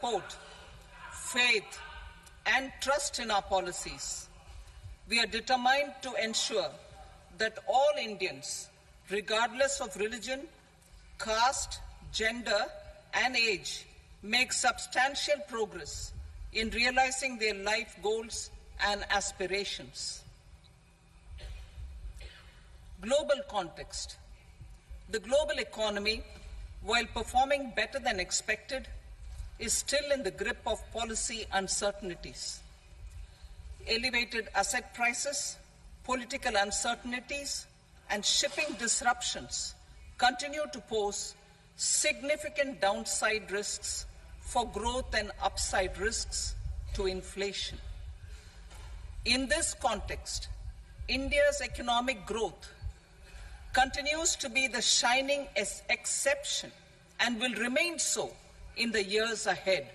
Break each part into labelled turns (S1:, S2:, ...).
S1: support, faith, and trust in our policies. We are determined to ensure that all Indians, regardless of religion, caste, gender, and age, make substantial progress in realizing their life goals and aspirations. Global context. The global economy, while performing better than expected, is still in the grip of policy uncertainties. Elevated asset prices, political uncertainties, and shipping disruptions continue to pose significant downside risks for growth and upside risks to inflation. In this context, India's economic growth continues to be the shining exception and will remain so in the years ahead.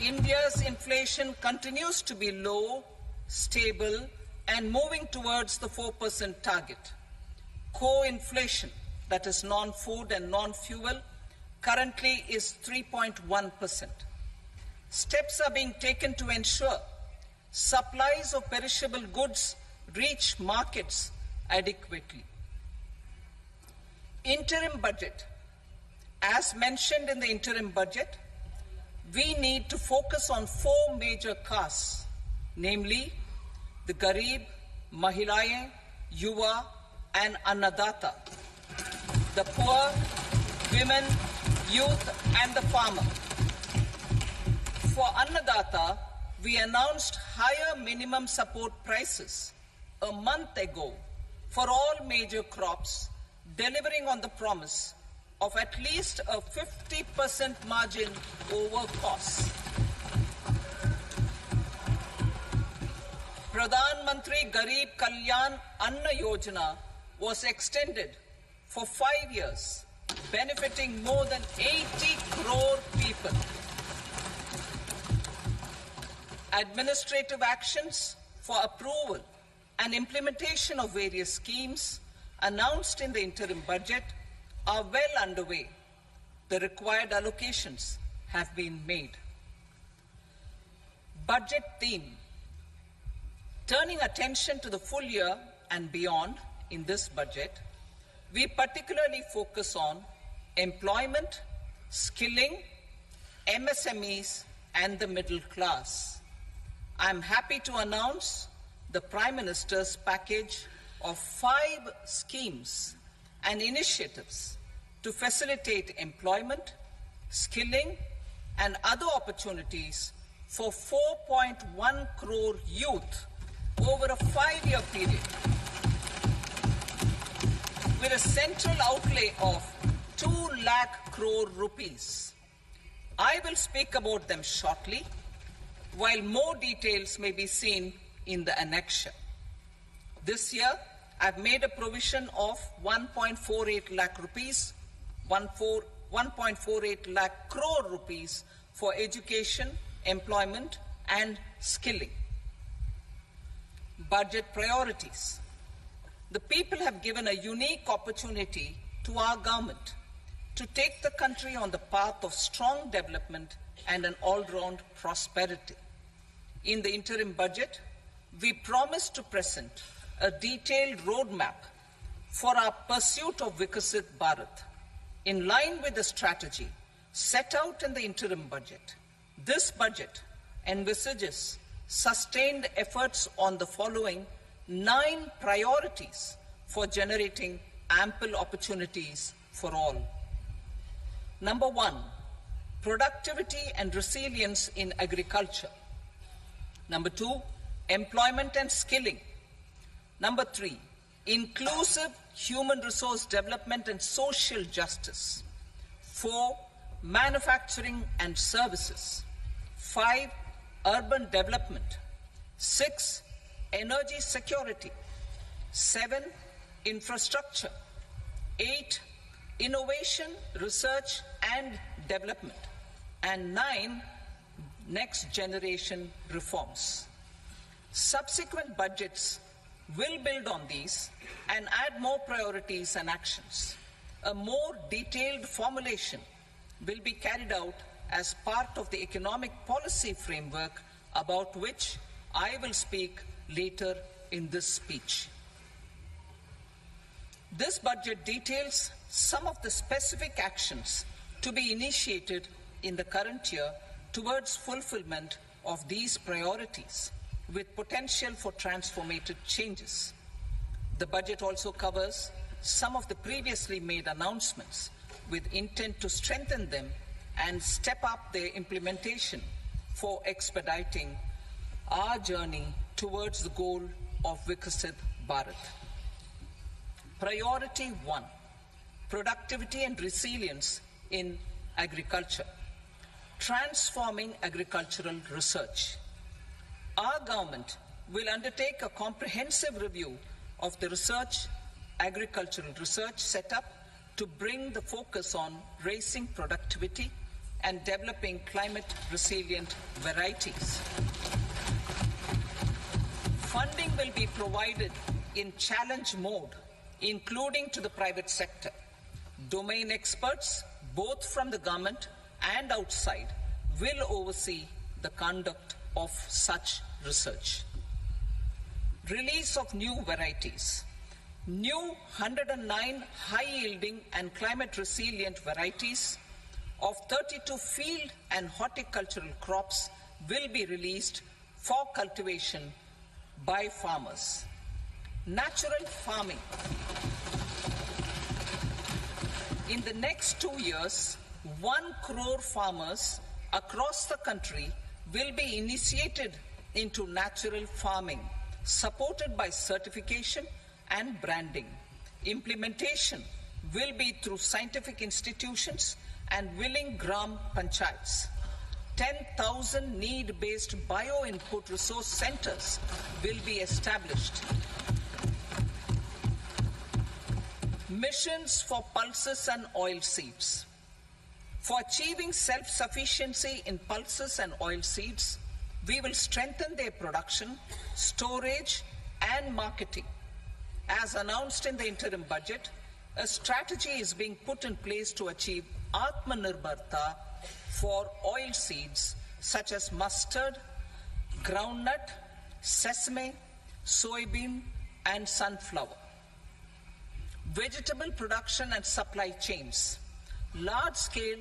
S1: India's inflation continues to be low, stable, and moving towards the 4% target. Core inflation, that is non-food and non-fuel, currently is 3.1%. Steps are being taken to ensure supplies of perishable goods reach markets adequately. Interim budget. As mentioned in the interim budget, we need to focus on four major castes, namely the Garib, Mahilaye, Yuva, and Annadata, the poor, women, youth, and the farmer. For Annadata, we announced higher minimum support prices a month ago for all major crops, delivering on the promise of at least a 50% margin over costs. Pradhan Mantri Garib Kalyan Anna Yojana was extended for 5 years, benefiting more than 80 crore people. Administrative actions for approval and implementation of various schemes announced in the interim budget are well underway. The required allocations have been made. Budget theme. Turning attention to the full year and beyond in this budget, we particularly focus on employment, skilling, MSMEs, and the middle class. I am happy to announce the Prime Minister's package of 5 schemes and initiatives to facilitate employment, skilling, and other opportunities for 4.1 crore youth over a 5-year period, with a central outlay of 2 lakh crore rupees. I will speak about them shortly, while more details may be seen in the annexure. This year, I've made a provision of 1.48 lakh rupees, 1.48 lakh crore rupees for education, employment, and skilling. Budget priorities. The people have given a unique opportunity to our government to take the country on the path of strong development and an all-round prosperity. In the interim budget, we promise to present a detailed roadmap for our pursuit of Vikasit Bharat. In line with the strategy set out in the interim budget, this budget envisages sustained efforts on the following 9 priorities for generating ample opportunities for all. Number 1, productivity and resilience in agriculture. Number 2, employment and skilling. Number 3, inclusive human resource development and social justice. 4, manufacturing and services. 5, urban development. 6, energy security. 7, infrastructure. 8, innovation, research and development. And 9, next generation reforms. Subsequent budgets will build on these and add more priorities and actions. A more detailed formulation will be carried out as part of the economic policy framework about which I will speak later in this speech. This budget details some of the specific actions to be initiated in the current year towards fulfillment of these priorities, with potential for transformative changes. The budget also covers some of the previously made announcements with intent to strengthen them and step up their implementation for expediting our journey towards the goal of Vikasit Bharat. Priority 1, productivity and resilience in agriculture. Transforming agricultural research. Our government will undertake a comprehensive review of the agricultural research setup to bring the focus on raising productivity and developing climate-resilient varieties. Funding will be provided in challenge mode, including to the private sector. Domain experts, both from the government and outside, will oversee the conduct of such research. Release of new varieties. New 109 high-yielding and climate-resilient varieties of 32 field and horticultural crops will be released for cultivation by farmers. Natural farming. In the next 2 years, 1 crore farmers across the country will be initiated into natural farming, supported by certification and branding. Implementation will be through scientific institutions and willing gram panchayats. 10,000 need-based bio-input resource centers will be established. Missions for pulses and oil seeds. For achieving self-sufficiency in pulses and oil seeds, we will strengthen their production, storage, and marketing. As announced in the interim budget, a strategy is being put in place to achieve Atmanirbharta for oil seeds such as mustard, groundnut, sesame, soybean, and sunflower. Vegetable production and supply chains. Large-scale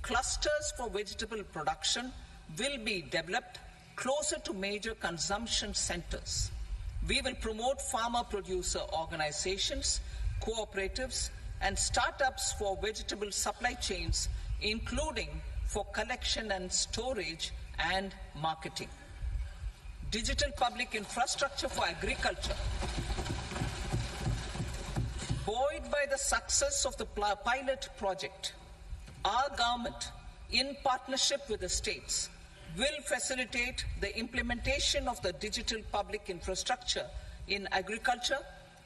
S1: clusters for vegetable production will be developed closer to major consumption centers. We will promote farmer-producer organizations, cooperatives, and startups for vegetable supply chains, including for collection and storage and marketing. Digital public infrastructure for agriculture. Buoyed by the success of the pilot project, our government, in partnership with the states, will facilitate the implementation of the digital public infrastructure in agriculture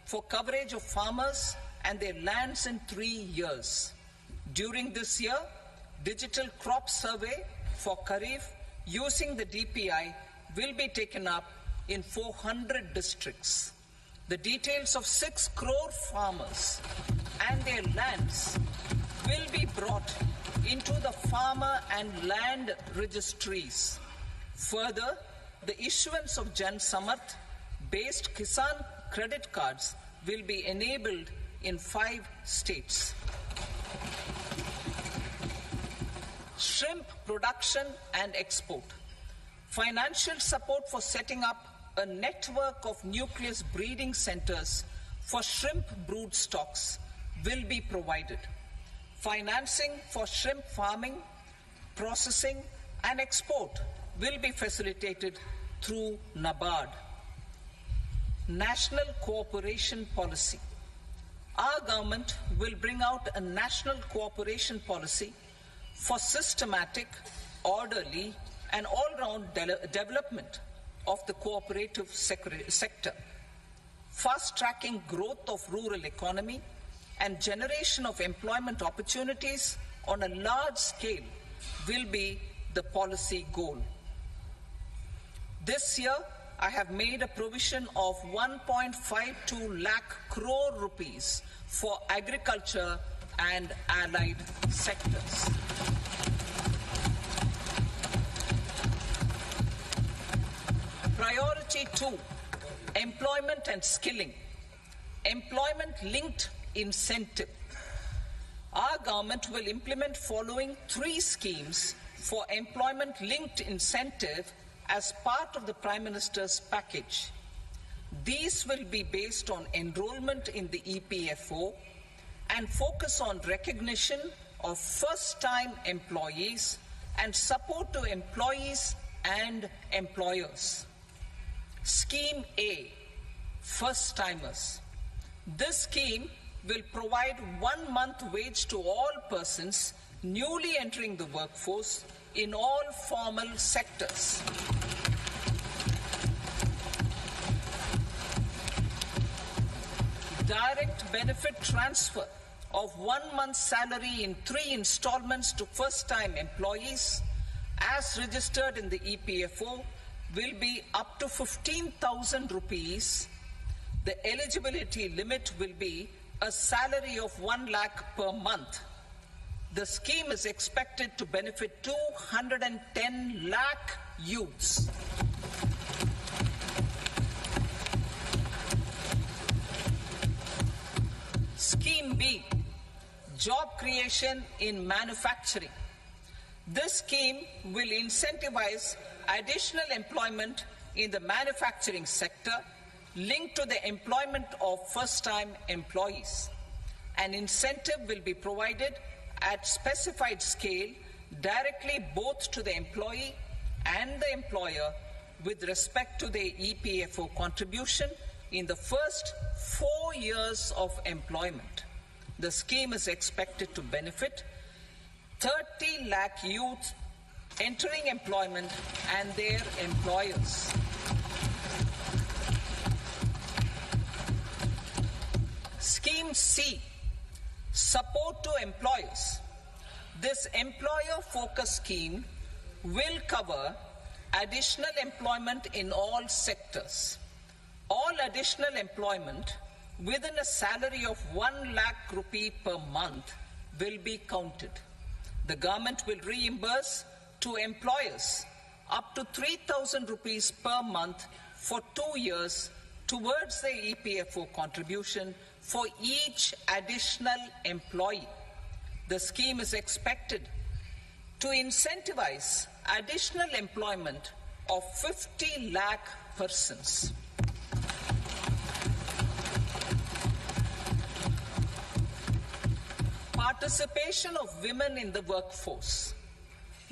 S1: for coverage of farmers and their lands in 3 years. During this year, digital crop survey for Kharif using the DPI will be taken up in 400 districts. The details of 6 crore farmers and their lands will be brought into the farmer and land registries. Further, the issuance of Jan Samarth based Kisan credit cards will be enabled in 5 states. Shrimp production and export. Financial support for setting up a network of nucleus breeding centers for shrimp brood stocks will be provided. Financing for shrimp farming, processing, and export will be facilitated through NABARD. National Cooperation Policy. Our government will bring out a national cooperation policy for systematic, orderly, and all-round development of the cooperative sector, fast-tracking growth of rural economy and generation of employment opportunities on a large scale will be the policy goal. This year, I have made a provision of 1.52 lakh crore rupees for agriculture and allied sectors. Priority 2, employment and skilling. Employment-linked incentive. Our government will implement following 3 schemes for employment-linked incentive as part of the Prime Minister's package. These will be based on enrollment in the EPFO and focus on recognition of first-time employees and support to employees and employers. Scheme A, first-timers. This scheme will provide 1 month wage to all persons newly entering the workforce in all formal sectors. Direct benefit transfer of 1 month's salary in 3 installments to first-time employees as registered in the EPFO will be up to 15,000 rupees. The eligibility limit will be a salary of 1 lakh per month. The scheme is expected to benefit 210 lakh youths. Scheme B, job creation in manufacturing. This scheme will incentivize additional employment in the manufacturing sector linked to the employment of first-time employees. An incentive will be provided at specified scale directly both to the employee and the employer with respect to the EPFO contribution in the first 4 years of employment. The scheme is expected to benefit 30 lakh youth entering employment and their employers. Scheme C, support to employers. This employer-focused scheme will cover additional employment in all sectors. All additional employment within a salary of 1 lakh rupee per month will be counted. The government will reimburse to employers up to 3,000 rupees per month for 2 years towards the EPFO contribution for each additional employee. The scheme is expected to incentivize additional employment of 50 lakh persons. Participation of women in the workforce.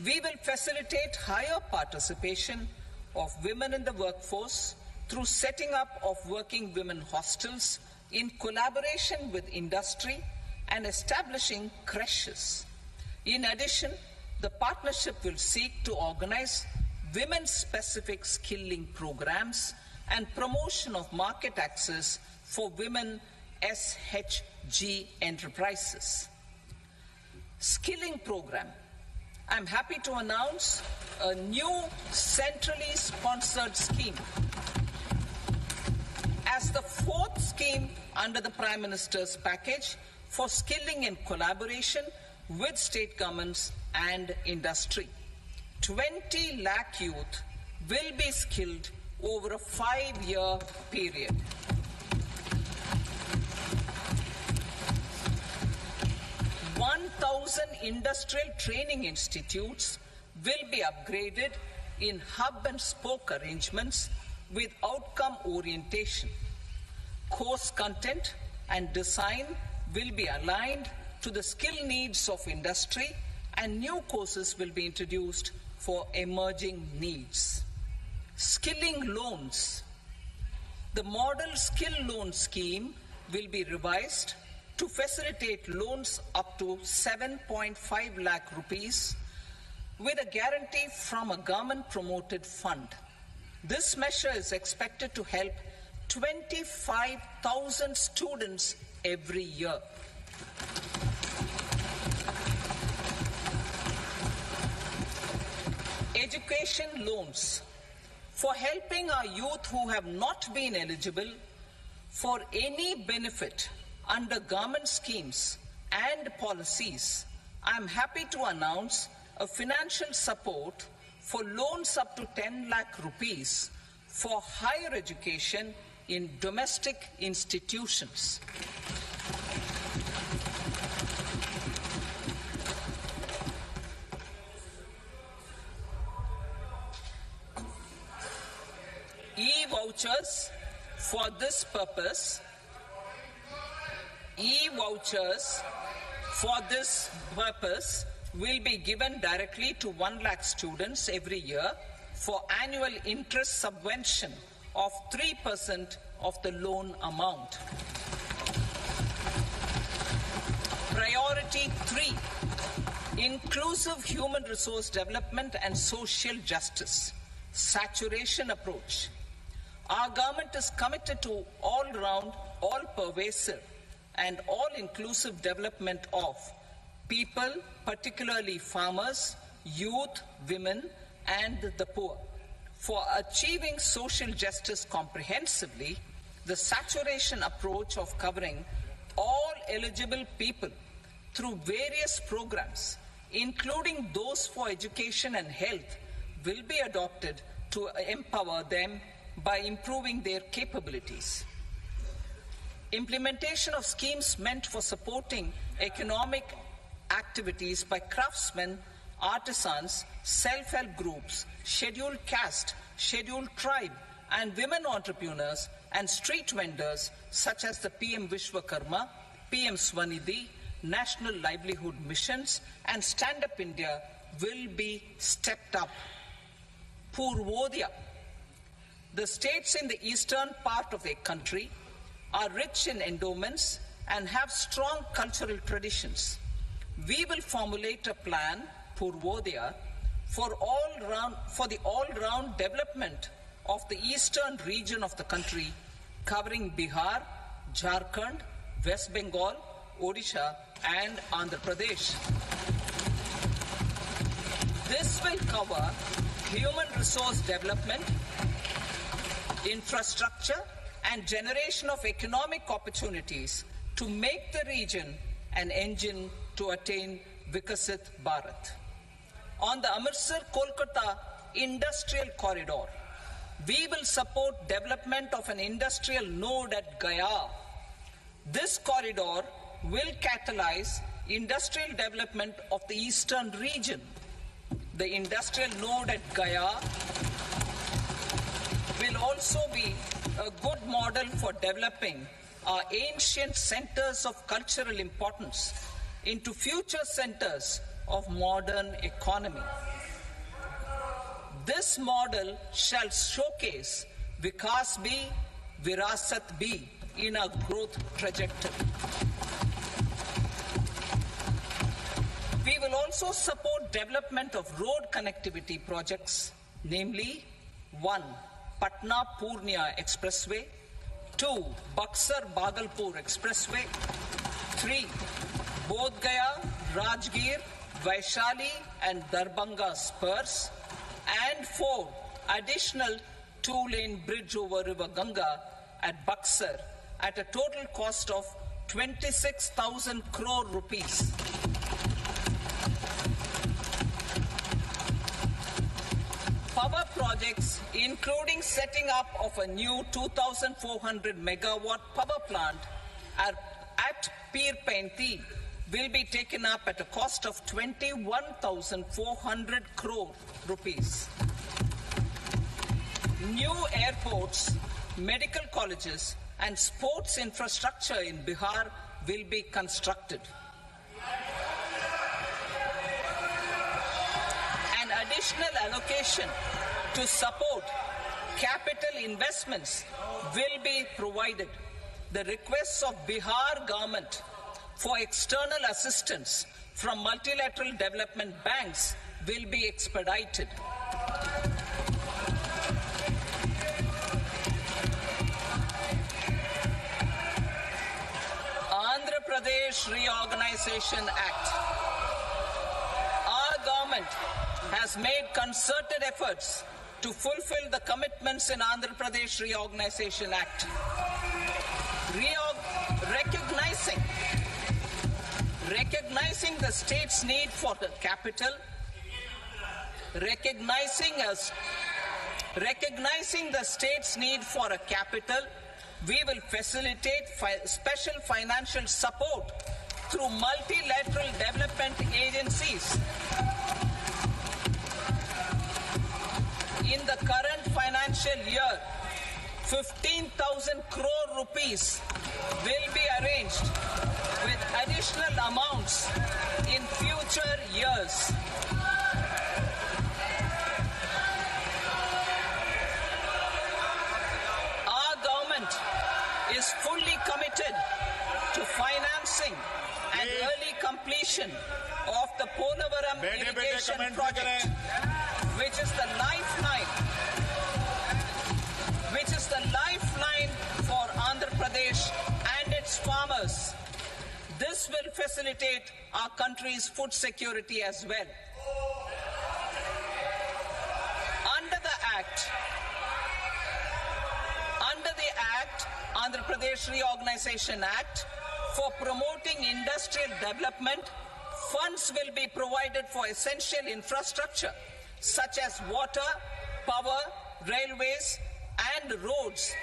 S1: We will facilitate higher participation of women in the workforce through setting up of working women hostels in collaboration with industry and establishing creches. In addition, the partnership will seek to organize women-specific skilling programs and promotion of market access for women SHG enterprises. Skilling program. I'm happy to announce a new centrally sponsored scheme. As the 4th scheme under the Prime Minister's package for skilling in collaboration with state governments and industry. 20 lakh youth will be skilled over a 5-year period. Industrial training institutes will be upgraded in hub and spoke arrangements with outcome orientation. Course content and design will be aligned to the skill needs of industry, and new courses will be introduced for emerging needs. Skilling loans. The model skill loan scheme will be revised to facilitate loans up to 7.5 lakh rupees with a guarantee from a government-promoted fund. This measure is expected to help 25,000 students every year. Education loans. For helping our youth who have not been eligible for any benefit under government schemes and policies, I am happy to announce a financial support for loans up to 10 lakh rupees for higher education in domestic institutions. E-vouchers for this purpose will be given directly to 1 lakh students every year for annual interest subvention of 3% of the loan amount. Priority 3, inclusive human resource development and social justice, saturation approach. Our government is committed to all-round, all-pervasive and all-inclusive development of people, particularly farmers, youth, women, and the poor. For achieving social justice comprehensively, the saturation approach of covering all eligible people through various programs, including those for education and health, will be adopted to empower them by improving their capabilities. Implementation of schemes meant for supporting economic activities by craftsmen, artisans, self-help groups, scheduled caste, scheduled tribe, and women entrepreneurs and street vendors such as the PM Vishwakarma, PM Swanidhi, National Livelihood Missions, and Stand Up India will be stepped up. Purvodaya. The states in the eastern part of the country are rich in endowments and have strong cultural traditions. We will formulate a plan, Purvodaya, for the all-round development of the eastern region of the country, covering Bihar, Jharkhand, West Bengal, Odisha, and Andhra Pradesh. This will cover human resource development, infrastructure, and generation of economic opportunities to make the region an engine to attain Vikasit Bharat. On the Amritsar-Kolkata Industrial Corridor, we will support development of an industrial node at Gaya. This corridor will catalyze industrial development of the eastern region. The industrial node at Gaya will also be a good model for developing our ancient centers of cultural importance into future centers of modern economy. This model shall showcase Vikas B, Virasat B in our growth trajectory. We will also support development of road connectivity projects, namely 1. Patna-Purnia Expressway, 2. Buxar-Bhagalpur Expressway, 3. Bodh Gaya, Rajgir, Vaishali and Darbhanga spurs, and 4. Additional 2-lane bridge over River Ganga at Buxar at a total cost of 26,000 crore rupees. Power projects, including setting up of a new 2,400 megawatt power plant at Pir Painti, will be taken up at a cost of 21,400 crore rupees. New airports, medical colleges, and sports infrastructure in Bihar will be constructed. An additional allocation to support capital investments will be provided. The requests of Bihar government for external assistance from multilateral development banks will be expedited. Andhra Pradesh Reorganization Act. Our government has made concerted efforts to fulfill the commitments in Andhra Pradesh Reorganization recognizing the state's need for the capital, recognizing the state's need for a capital, we will facilitate special financial support through multilateral development agencies. In the current financial year, 15,000 crore rupees will be arranged with additional amounts in future years. Our government is fully committed to financing and early completion of the Polavaram irrigation project, which is the lifeline for Andhra Pradesh and its farmers. This will facilitate our country's food security as well. Under the Andhra Pradesh Reorganization Act, for promoting industrial development, funds will be provided for essential infrastructure such as water, power, railways, and roads.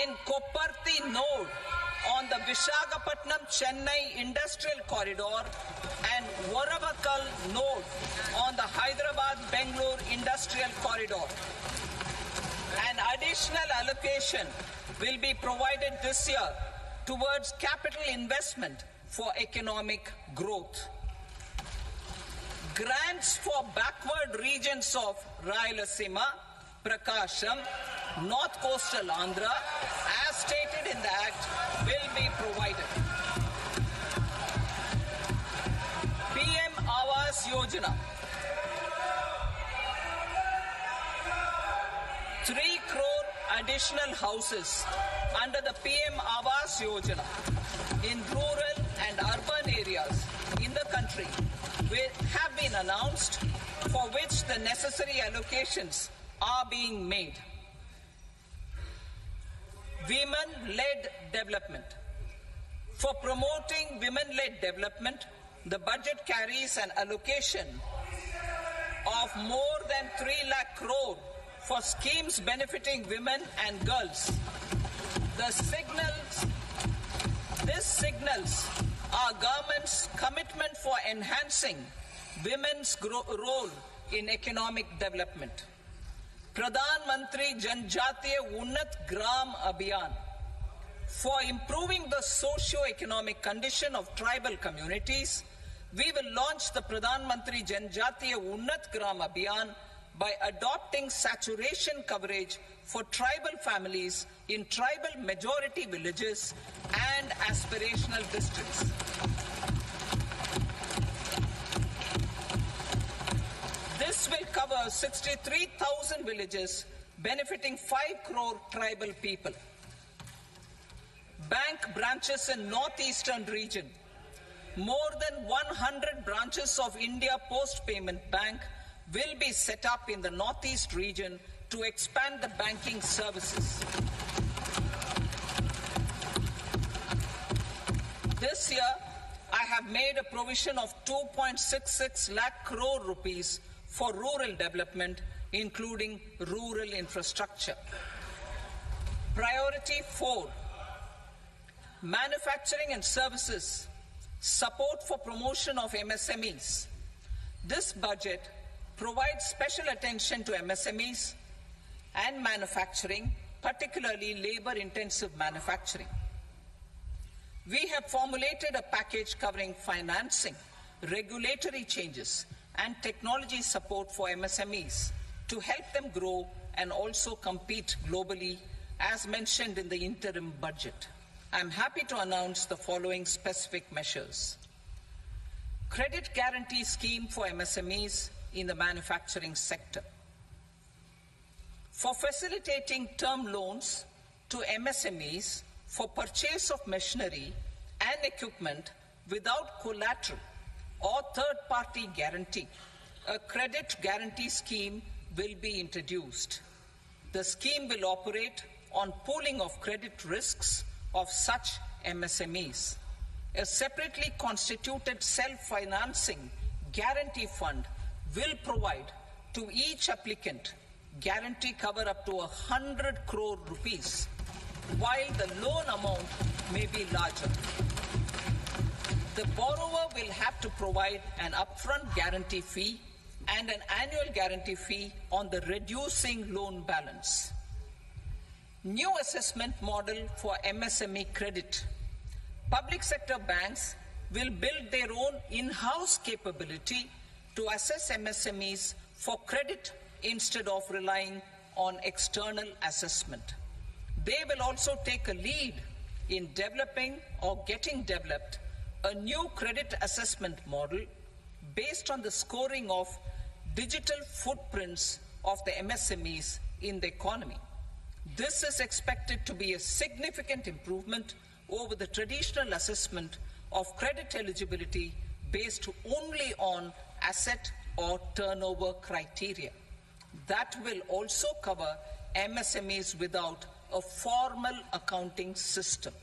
S1: In Kopparthi node on the Visakhapatnam-Chennai Industrial Corridor and Varavakal node on the Hyderabad-Bangalore Industrial Corridor. An additional allocation will be provided this year towards capital investment for economic growth. Grants for backward regions of Rayalaseema, Prakasham, North Coastal Andhra, as stated in the Act, will be provided. PM Awas Yojana. 3 crore additional houses under the PM Awas Yojana in rural and urban areas in the country have been announced, for which the necessary allocations are being made. Women-led development. For promoting women-led development, the budget carries an allocation of more than 3 lakh crore for schemes benefiting women and girls. This signals our government's commitment for enhancing women's role in economic development. Pradhan Mantri Janjatiya Unnat Gram Abhiyan. For improving the socio-economic condition of tribal communities, we will launch the Pradhan Mantri Janjatiya Unnat Gram Abhiyan by adopting saturation coverage for tribal families in tribal majority villages and aspirational districts. This will cover 63,000 villages, benefiting 5 crore tribal people. Bank branches in northeastern region. More than 100 branches of India Post Payment Bank will be set up in the northeast region to expand the banking services. This year, I have made a provision of 2.66 lakh crore rupees for rural development, including rural infrastructure. Priority 4, manufacturing and services, support for promotion of MSMEs. This budget provides special attention to MSMEs and manufacturing, particularly labor-intensive manufacturing. We have formulated a package covering financing, regulatory changes, and technology support for MSMEs to help them grow and also compete globally, as mentioned in the interim budget. I am happy to announce the following specific measures. Credit guarantee scheme for MSMEs in the manufacturing sector. For facilitating term loans to MSMEs for purchase of machinery and equipment without collateral or third-party guarantee, a credit guarantee scheme will be introduced. The scheme will operate on pooling of credit risks of such MSMEs. A separately constituted self-financing guarantee fund will provide to each applicant guarantee cover up to 100 crore rupees, while the loan amount may be larger. The borrower will have to provide an upfront guarantee fee and an annual guarantee fee on the reducing loan balance. New assessment model for MSME credit. Public sector banks will build their own in-house capability to assess MSMEs for credit instead of relying on external assessment. They will also take a lead in developing or getting developed a new credit assessment model based on the scoring of digital footprints of the MSMEs in the economy. This is expected to be a significant improvement over the traditional assessment of credit eligibility based only on asset or turnover criteria. That will also cover MSMEs without a formal accounting system.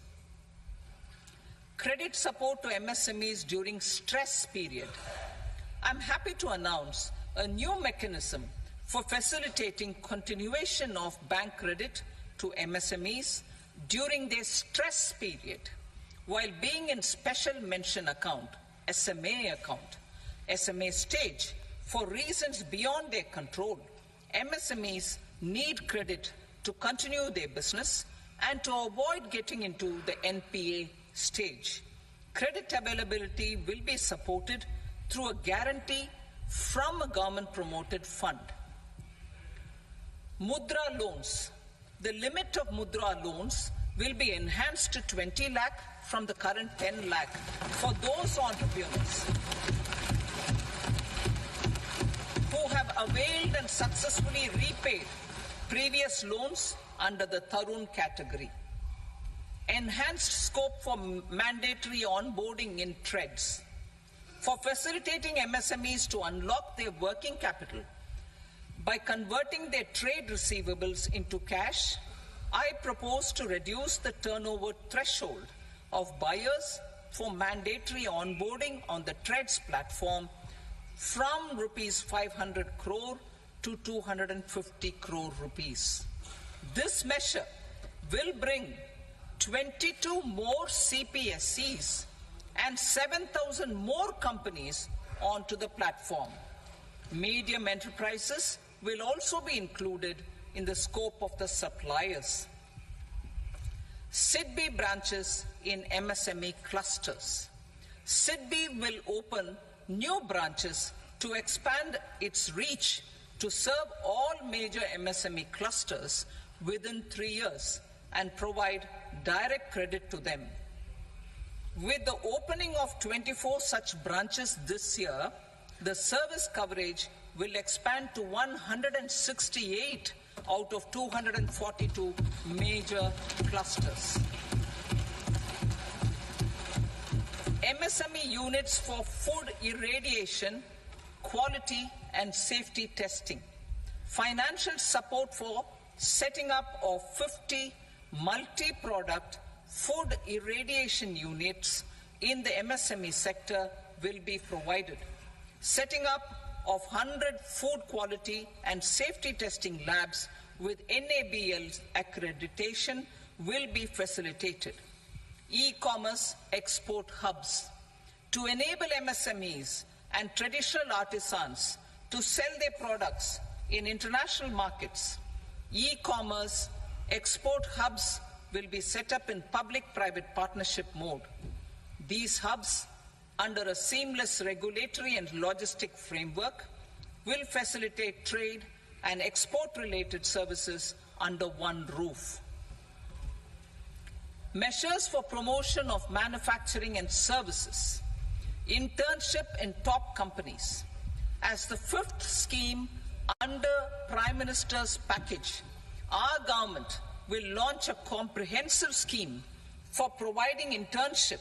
S1: Credit support to MSMEs during stress period. I'm happy to announce a new mechanism for facilitating continuation of bank credit to MSMEs during their stress period while being in special mention account, SMA stage. For reasons beyond their control, MSMEs need credit to continue their business and to avoid getting into the NPA stage. Credit availability will be supported through a guarantee from a government-promoted fund. Mudra loans. The limit of Mudra loans will be enhanced to 20 lakh from the current 10 lakh for those entrepreneurs who have availed and successfully repaid previous loans under the Tarun category. Enhanced scope for mandatory onboarding in TREDS. For facilitating MSMEs to unlock their working capital by converting their trade receivables into cash, I propose to reduce the turnover threshold of buyers for mandatory onboarding on the TREDS platform from rupees 500 crore to 250 crore rupees. This measure will bring 22 more CPSCs and 7,000 more companies onto the platform. Medium enterprises will also be included in the scope of the suppliers. SIDBI branches in MSME clusters. SIDBI will open new branches to expand its reach to serve all major MSME clusters within 3 years and provide direct credit to them. With the opening of 24 such branches this year, the service coverage will expand to 168 out of 242 major clusters. MSME units for food irradiation, quality and safety testing. Financial support for setting up of 50 multi-product food irradiation units in the MSME sector will be provided. Setting up of 100 food quality and safety testing labs with NABL accreditation will be facilitated. E-commerce export hubs. To enable MSMEs and traditional artisans to sell their products in international markets, e-commerce export hubs will be set up in public-private partnership mode. These hubs, under a seamless regulatory and logistic framework, will facilitate trade and export-related services under one roof. Measures for promotion of manufacturing and services. Internship in top companies. As the fifth scheme under Prime Minister's package, our government will launch a comprehensive scheme for providing internship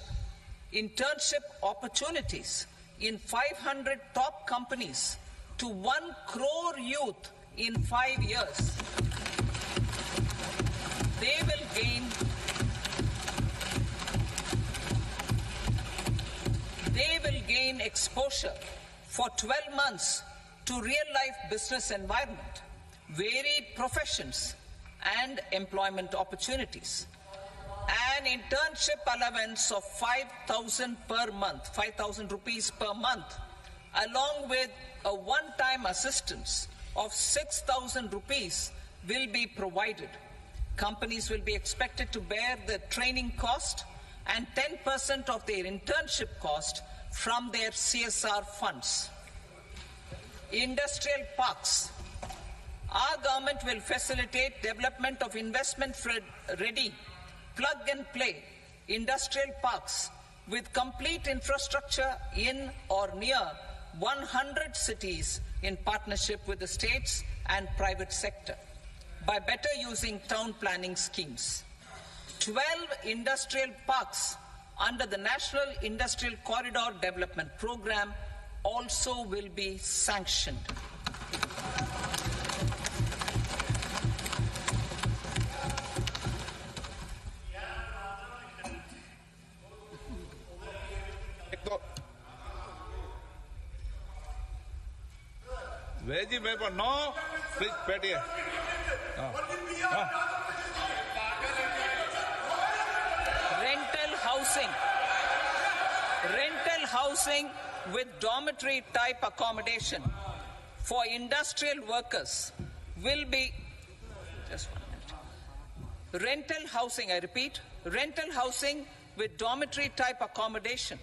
S1: opportunities in 500 top companies to 1 crore youth in 5 years. They will gain gain exposure for 12 months to real-life business environment, varied professions, and employment opportunities. An internship allowance of 5,000 per month, 5,000 rupees per month, along with a one-time assistance of 6,000 rupees will be provided. Companies will be expected to bear the training cost and 10% of their internship cost from their CSR funds. Industrial parks. Our government will facilitate development of investment-ready, plug-and-play industrial parks with complete infrastructure in or near 100 cities in partnership with the states and private sector by better using town planning schemes. 12 industrial parks under the National Industrial Corridor Development Program also will be sanctioned.
S2: Veggie paper, no. Please, pet here.
S1: Rental housing with dormitory type accommodation for industrial workers will be, just 1 minute. Rental housing, I repeat, rental housing with dormitory type accommodation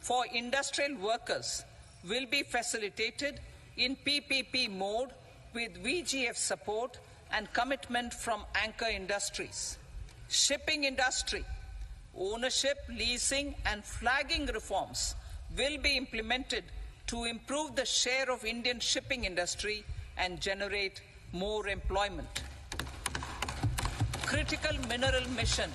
S1: for industrial workers will be facilitated in PPP mode with VGF support and commitment from anchor industries. Shipping industry, ownership, leasing and flagging reforms will be implemented to improve the share of Indian shipping industry and generate more employment. Critical mineral mission.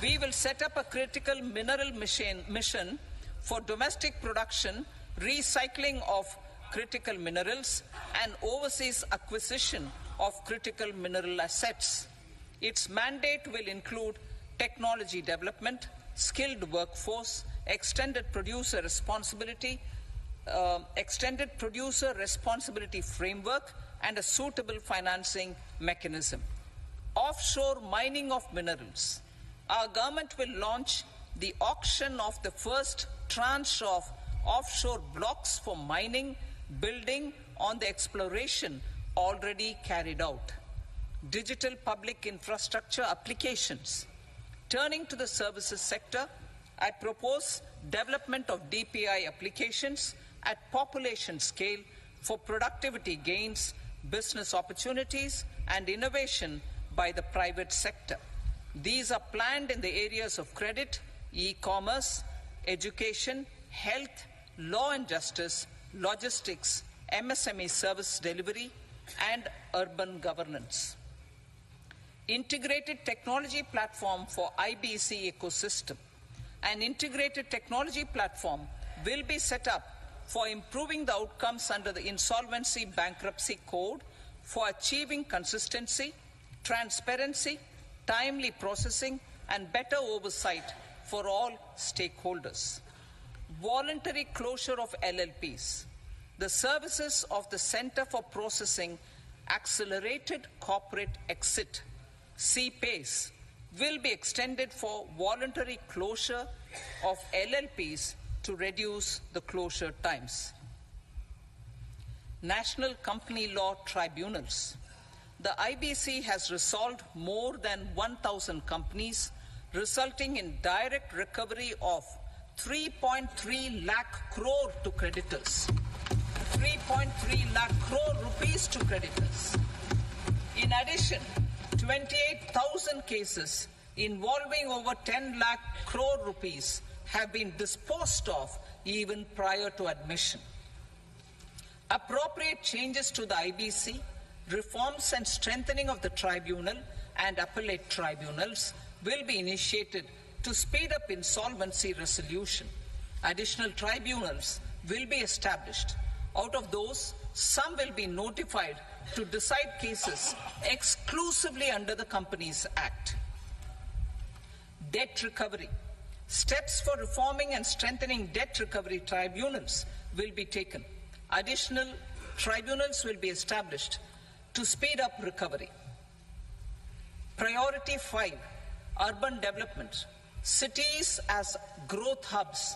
S1: We will set up a critical mineral mission for domestic production, recycling of critical minerals and overseas acquisition of critical mineral assets. Its mandate will include technology development, skilled workforce, extended producer responsibility framework, and a suitable financing mechanism. Offshore mining of minerals. Our government will launch the auction of the first tranche of offshore blocks for mining, building on the exploration already carried out. Digital public infrastructure applications. Turning to the services sector, I propose development of DPI applications at population scale for productivity gains, business opportunities, and innovation by the private sector. These are planned in the areas of credit, e-commerce, education, health, law and justice, logistics, MSME service delivery, and urban governance. Integrated technology platform for IBC ecosystem. An integrated technology platform will be set up for improving the outcomes under the Insolvency Bankruptcy Code for achieving consistency, transparency, timely processing, and better oversight for all stakeholders. Voluntary closure of LLPs. The services of the Center for Processing Accelerated Corporate Exit, CPACE, will be extended for voluntary closure of LLPs to reduce the closure times. National Company Law Tribunals. The IBC has resolved more than 1,000 companies, resulting in direct recovery of 3.3 lakh crore to creditors. 3.3 lakh crore rupees to creditors. In addition, 28,000 cases involving over 10 lakh crore rupees have been disposed of even prior to admission. Appropriate changes to the IBC, reforms and strengthening of the tribunal and appellate tribunals will be initiated to speed up insolvency resolution. Additional tribunals will be established. Out of those, some will be notified to decide cases exclusively under the Companies Act. Debt recovery. Steps for reforming and strengthening debt recovery tribunals will be taken. Additional tribunals will be established to speed up recovery. Priority 5, urban development. Cities as growth hubs.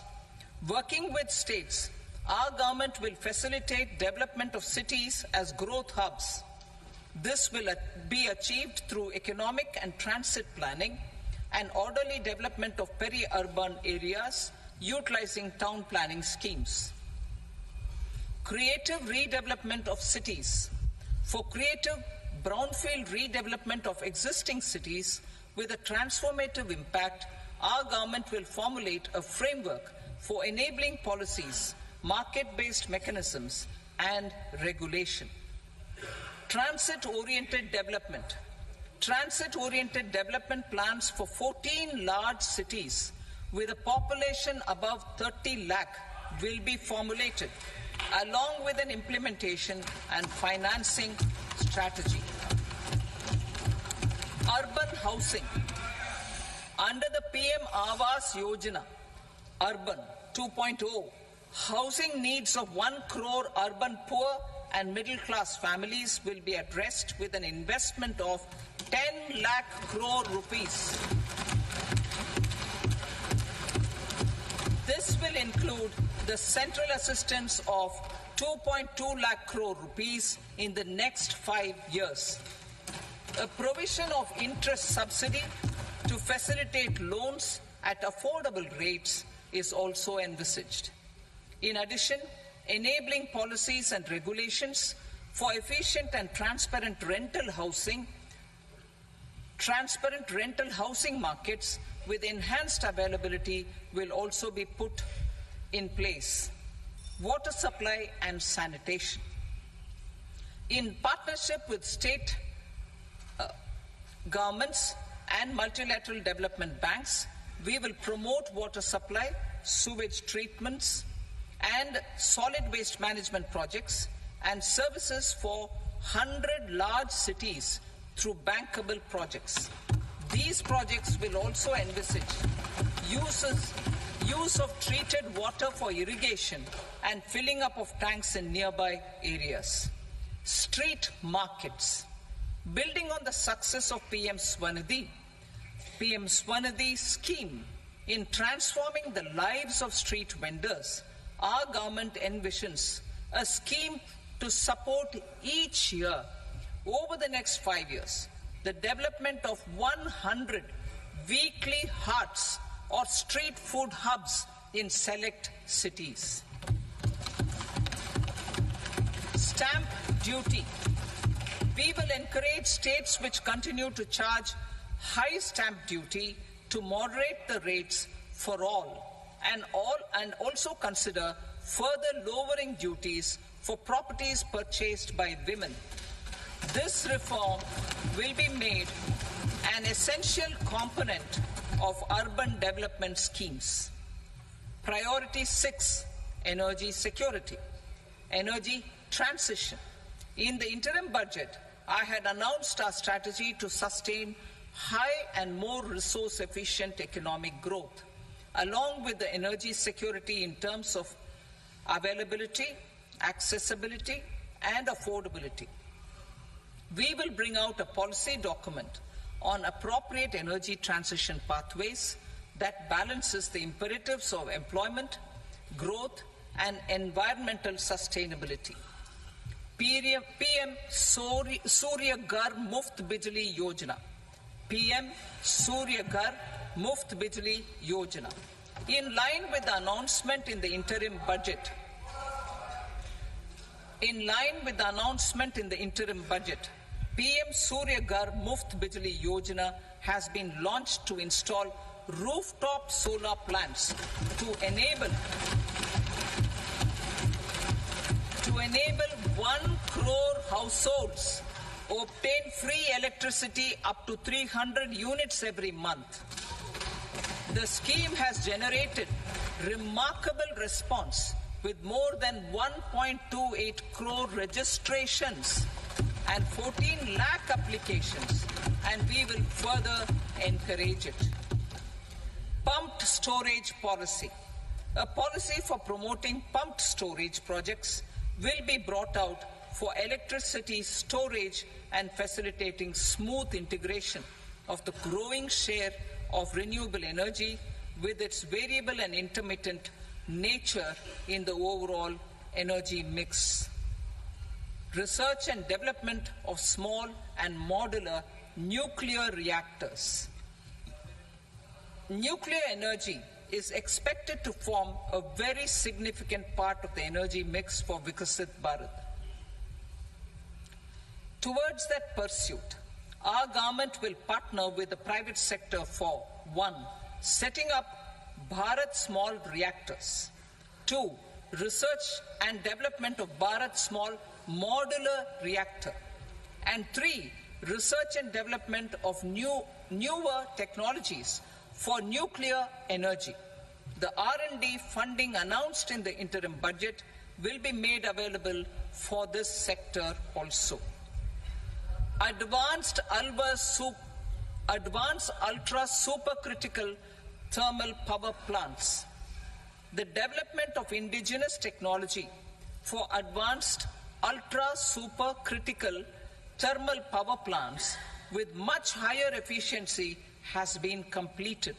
S1: Working with states, our government will facilitate development of cities as growth hubs. This will be achieved through economic and transit planning and orderly development of peri-urban areas utilizing town planning schemes. Creative redevelopment of cities. For creative brownfield redevelopment of existing cities with a transformative impact, our government will formulate a framework for enabling policies, market-based mechanisms, and regulation. Transit-oriented development. Transit-oriented development plans for 14 large cities with a population above 30 lakh will be formulated, along with an implementation and financing strategy. Urban housing. Under the PM Awas Yojana, Urban 2.0, housing needs of 1 crore urban poor and middle-class families will be addressed with an investment of 10 lakh crore rupees. This will include the central assistance of 2.2 lakh crore rupees in the next 5 years. A provision of interest subsidy to facilitate loans at affordable rates is also envisaged. In addition, enabling policies and regulations for efficient and transparent rental housing markets with enhanced availability will also be put in place. Water supply and sanitation. In partnership with state governments and multilateral development banks, we will promote water supply, sewage treatments, and solid waste management projects and services for 100 large cities through bankable projects. These projects will also envisage use of treated water for irrigation and filling up of tanks in nearby areas. Street markets. Building on the success of PM Swanidhi scheme in transforming the lives of street vendors, our government envisions a scheme to support each year over the next 5 years the development of 100 weekly hearts or street food hubs in select cities. Stamp duty. We will encourage states which continue to charge high stamp duty to moderate the rates for all and also consider further lowering duties for properties purchased by women. This reform will be made an essential component of urban development schemes. Priority 6, energy security, energy transition. In the interim budget, I had announced our strategy to sustain high and more resource-efficient economic growth, along with the energy security in terms of availability, accessibility, and affordability. We will bring out a policy document on appropriate energy transition pathways that balances the imperatives of employment, growth, and environmental sustainability. PM Surya Ghar Muft Bijli Yojana. PM Surya Ghar Muft Bijli Yojana. In line with the announcement in the interim budget, PM Surya Ghar Muft Bijli Yojana has been launched to install rooftop solar plants to enable 1 crore households obtain free electricity up to 300 units every month. The scheme has generated remarkable response with more than 1.28 crore registrations and 14 lakh applications, and we will further encourage it. pumped storage policy. A policy for promoting pumped storage projects will be brought out for electricity storage and facilitating smooth integration of the growing share of renewable energy with its variable and intermittent nature in the overall energy mix. Research and development of small and modular nuclear reactors. Nuclear energy is expected to form a very significant part of the energy mix for Vikasit Bharat. Towards that pursuit, our government will partner with the private sector for 1. Setting up Bharat Small Reactors, 2. Research and development of Bharat Small Modular Reactor, and 3. Research and development of newer technologies for nuclear energy. The R&D funding announced in the interim budget will be made available for this sector also. Advanced ultra supercritical thermal power plants. The development of indigenous technology for advanced ultra supercritical thermal power plants with much higher efficiency has been completed.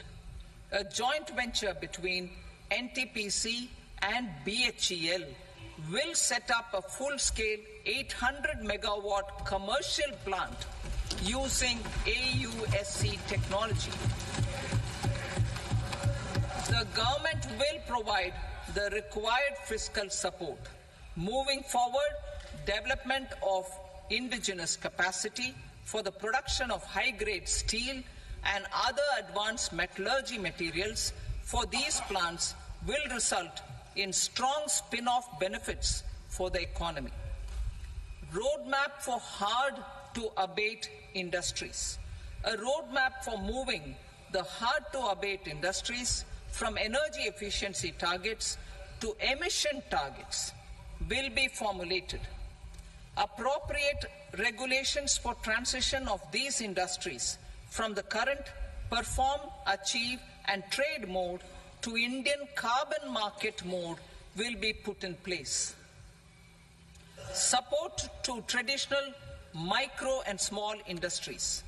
S1: A joint venture between NTPC and BHEL will set up a full-scale 800 megawatt commercial plant using AUSC technology. The government will provide the required fiscal support. Moving forward, development of indigenous capacity for the production of high-grade steel and other advanced metallurgy materials for these plants will result in strong spin-off benefits for the economy. Roadmap for hard-to-abate industries. A roadmap for moving the hard-to-abate industries from energy efficiency targets to emission targets will be formulated. Appropriate regulations for transition of these industries from the current perform, achieve and trade mode to Indian carbon market mode will be put in place. Support to traditional micro and small industries.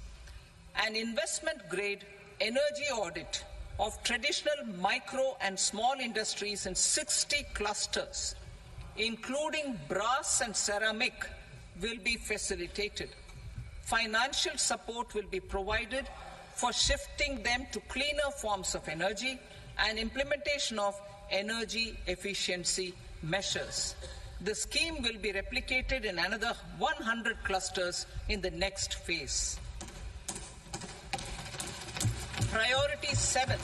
S1: An investment-grade energy audit of traditional micro and small industries in 60 clusters, including brass and ceramic, will be facilitated. Financial support will be provided for shifting them to cleaner forms of energy and implementation of energy efficiency measures. The scheme will be replicated in another 100 clusters in the next phase. Priority 7,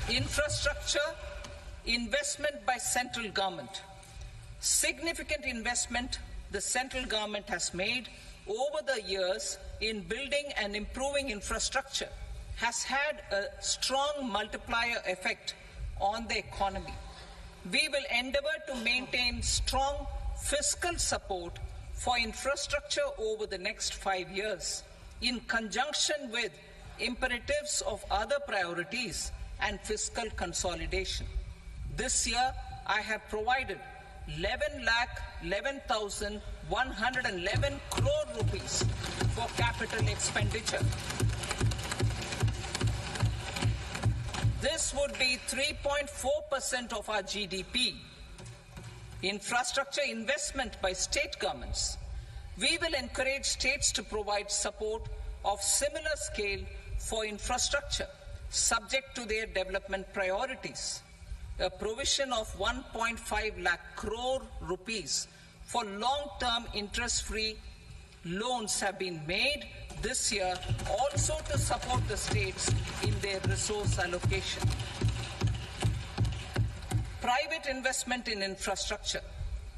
S1: infrastructure investment by central government. Significant investment the central government has made over the years in building and improving infrastructure has had a strong multiplier effect on the economy. We will endeavor to maintain strong fiscal support for infrastructure over the next 5 years in conjunction with imperatives of other priorities and fiscal consolidation. This year, I have provided 11,11,111 crore rupees for capital expenditure. This would be 3.4% of our GDP. Infrastructure investment by state governments. We will encourage states to provide support of similar scale for infrastructure, subject to their development priorities. A provision of 1.5 lakh crore rupees for long-term interest-free loans have been made this year also to support the states in their resource allocation. Private investment in infrastructure.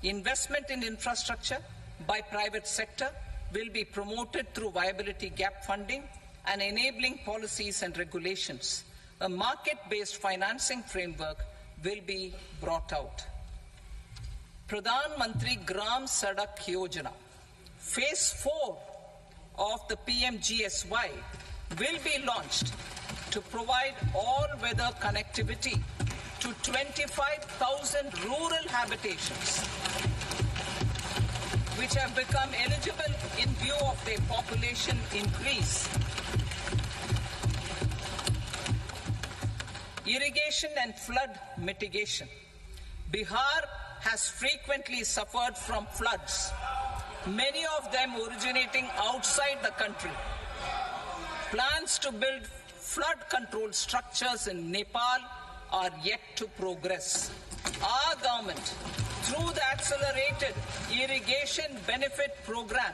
S1: Investment in infrastructure by private sector will be promoted through viability gap funding and enabling policies and regulations. A market-based financing framework will be brought out. Pradhan Mantri Gram Sadak Yojana, Phase 4 of the PMGSY will be launched to to provide all-weather connectivity to 25,000 rural habitations, which have become eligible in view of their population increase. Irrigation and flood mitigation. Bihar has frequently suffered from floods, many of them originating outside the country. Plans to build flood control structures in Nepal are yet to progress. Our government, through the Accelerated Irrigation Benefit Program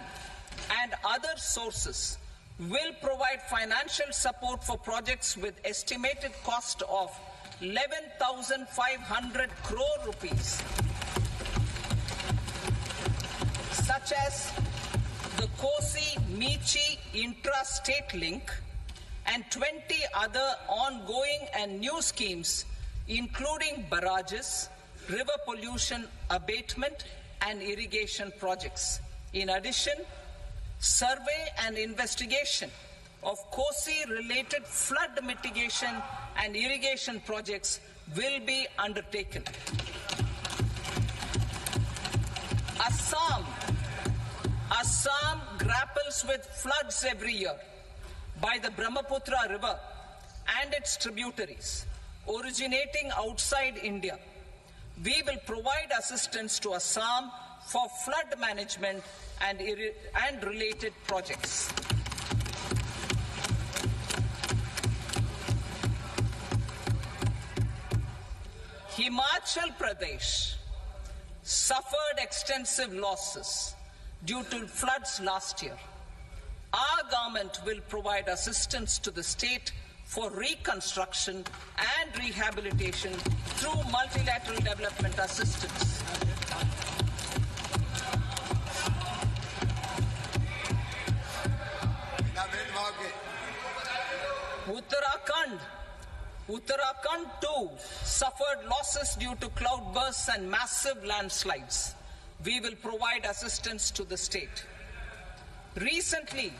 S1: and other sources, will provide financial support for projects with estimated cost of 11,500 crore rupees, such as the Kosi-Michi intra-state link and 20 other ongoing and new schemes, including barrages, river pollution abatement, and irrigation projects. In addition, survey and investigation of Kosi-related flood mitigation and irrigation projects will be undertaken. Assam grapples with floods every year by the Brahmaputra River and its tributaries originating outside India. We will provide assistance to Assam for flood management and related projects. Himachal Pradesh suffered extensive losses due to floods last year. Our government will provide assistance to the state for reconstruction and rehabilitation through multilateral development assistance. Uttarakhand too suffered losses due to cloudbursts and massive landslides. We will provide assistance to the state. Recently,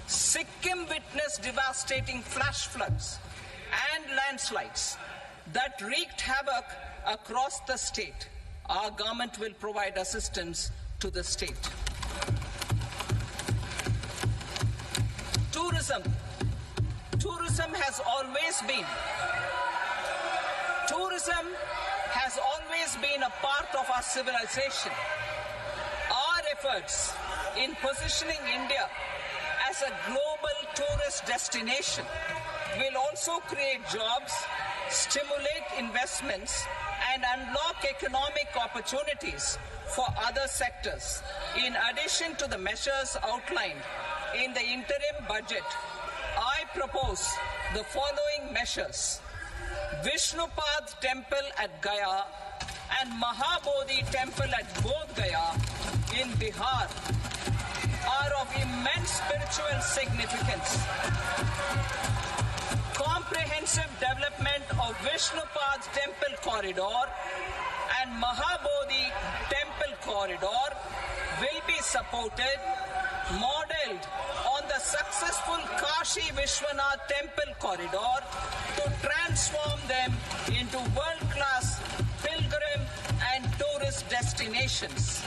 S1: Sikkim witnessed devastating flash floods and landslides that wreaked havoc across the state. Our government will provide assistance to the state. Tourism has always been a part of our civilization. Our efforts in positioning India as a global tourist destination will also create jobs, stimulate investments, and unlock economic opportunities for other sectors. In addition to the measures outlined in the interim budget, I propose the following measures. Vishnupad Temple at Gaya and Mahabodhi Temple at Bodh Gaya in Bihar are of immense spiritual significance. Comprehensive development of Vishnupad's Temple Corridor and Mahabodhi Temple Corridor will be supported, modeled on the successful Kashi Vishwanath Temple Corridor, to transform them into world-class pilgrim and tourist destinations.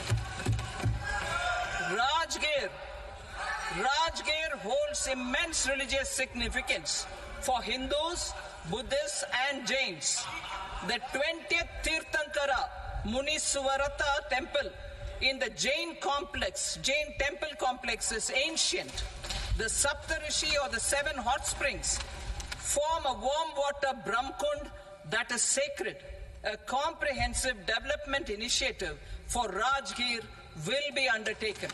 S1: Rajgir holds immense religious significance for Hindus, Buddhists, and Jains. The 20th Tirthankara Muniswarata Temple in the Jain temple complex is ancient. The Saptarishi, or the 7 hot springs, form a warm water Brahmkund that is sacred. A comprehensive development initiative for Rajgir will be undertaken.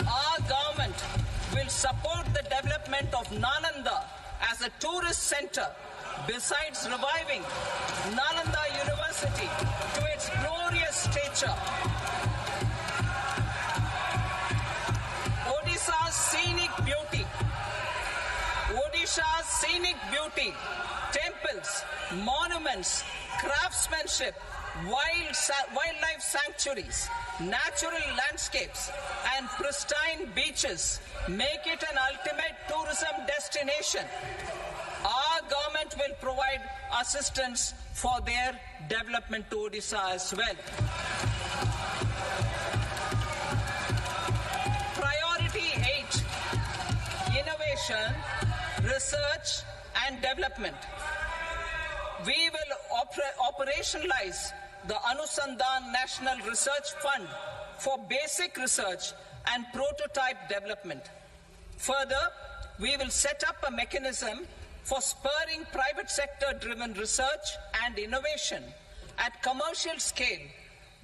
S1: Our government will support the development of Nalanda as a tourist center, besides reviving Nalanda University to its glorious stature. Odisha's scenic beauty, temples, monuments, craftsmanship, wildlife sanctuaries, natural landscapes, and pristine beaches make it an ultimate tourism destination. Our government will provide assistance for their development to Odisha as well. Priority 8, innovation, research and development. We will operationalize the Anusandhan National Research Fund for basic research and prototype development. Further, we will set up a mechanism for spurring private sector-driven research and innovation at commercial scale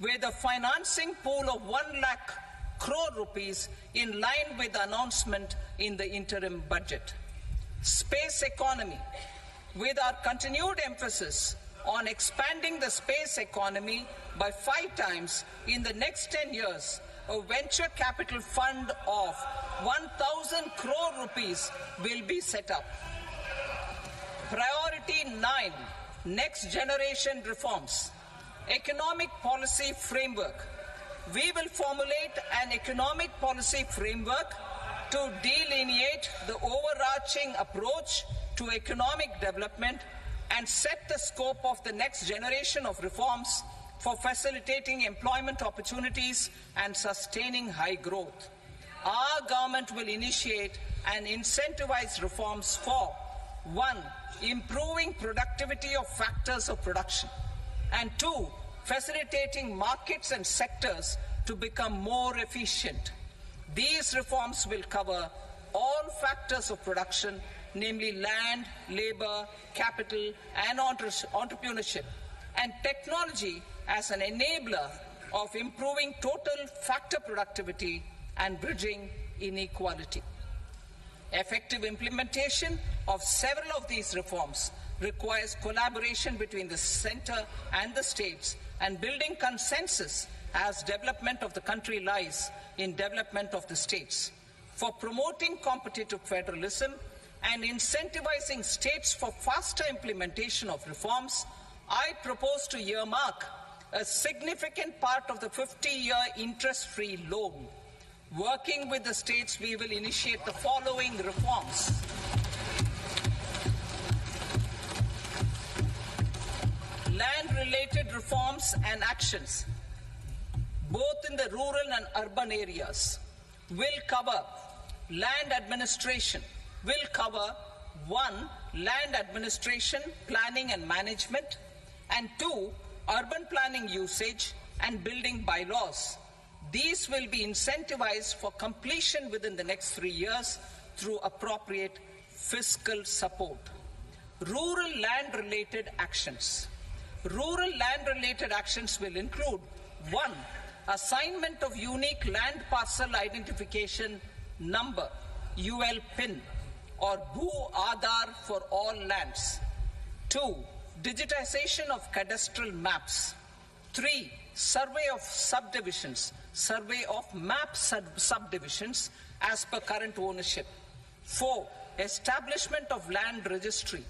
S1: with a financing pool of 1 lakh crore rupees in line with the announcement in the interim budget. Space economy. With our continued emphasis on expanding the space economy by 5 times in the next 10 years, a venture capital fund of 1,000 crore rupees will be set up. Priority 9, next generation reforms. Economic policy framework. We will formulate an economic policy framework to delineate the overarching approach to economic development and set the scope of the next generation of reforms for facilitating employment opportunities and sustaining high growth. Our government will initiate and incentivize reforms for 1. Improving productivity of factors of production, and 2. Facilitating markets and sectors to become more efficient. These reforms will cover all factors of production, namely land, labor, capital, and entrepreneurship, and technology as an enabler of improving total factor productivity and bridging inequality. Effective implementation of several of these reforms requires collaboration between the center and the states and building consensus as development of the country lies in development of the states. For promoting competitive federalism and incentivizing states for faster implementation of reforms, I propose to earmark a significant part of the 50-year interest-free loan. Working with the states, we will initiate the following reforms. Land-related reforms and actions, both in the rural and urban areas, will cover land administration, will cover 1. Land administration, planning and management, and 2. Urban planning usage and building bylaws. These will be incentivized for completion within the next 3 years through appropriate fiscal support. Rural land-related actions. Rural land-related actions will include 1. Assignment of unique land parcel identification number, UL PIN, or Bhu Aadhaar for all lands. 2. Digitization of cadastral maps. 3. Survey of subdivisions, survey of map subdivisions as per current ownership. 4. Establishment of land registry.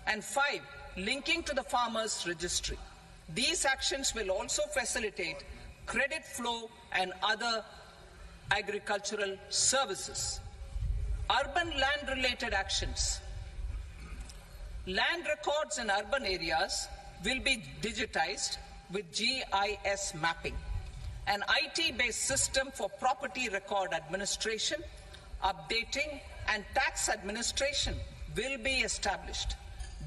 S1: And 5. Linking to the farmers registry. These actions will also facilitate credit flow and other agricultural services. Urban land-related actions. Land records in urban areas will be digitized with GIS mapping. An IT-based system for property record administration, updating, and tax administration will be established.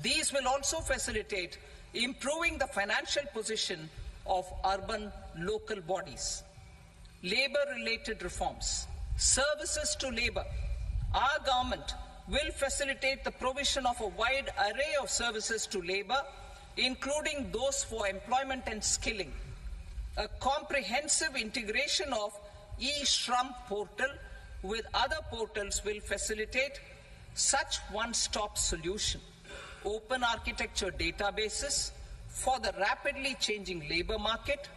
S1: These will also facilitate improving the financial position of urban local bodies. Labor-related reforms. Services to labor. Our government will facilitate the provision of a wide array of services to labor, including those for employment and skilling. A comprehensive integration of e-Shram portal with other portals will facilitate such one-stop solution. Open architecture databases for the rapidly changing labor market,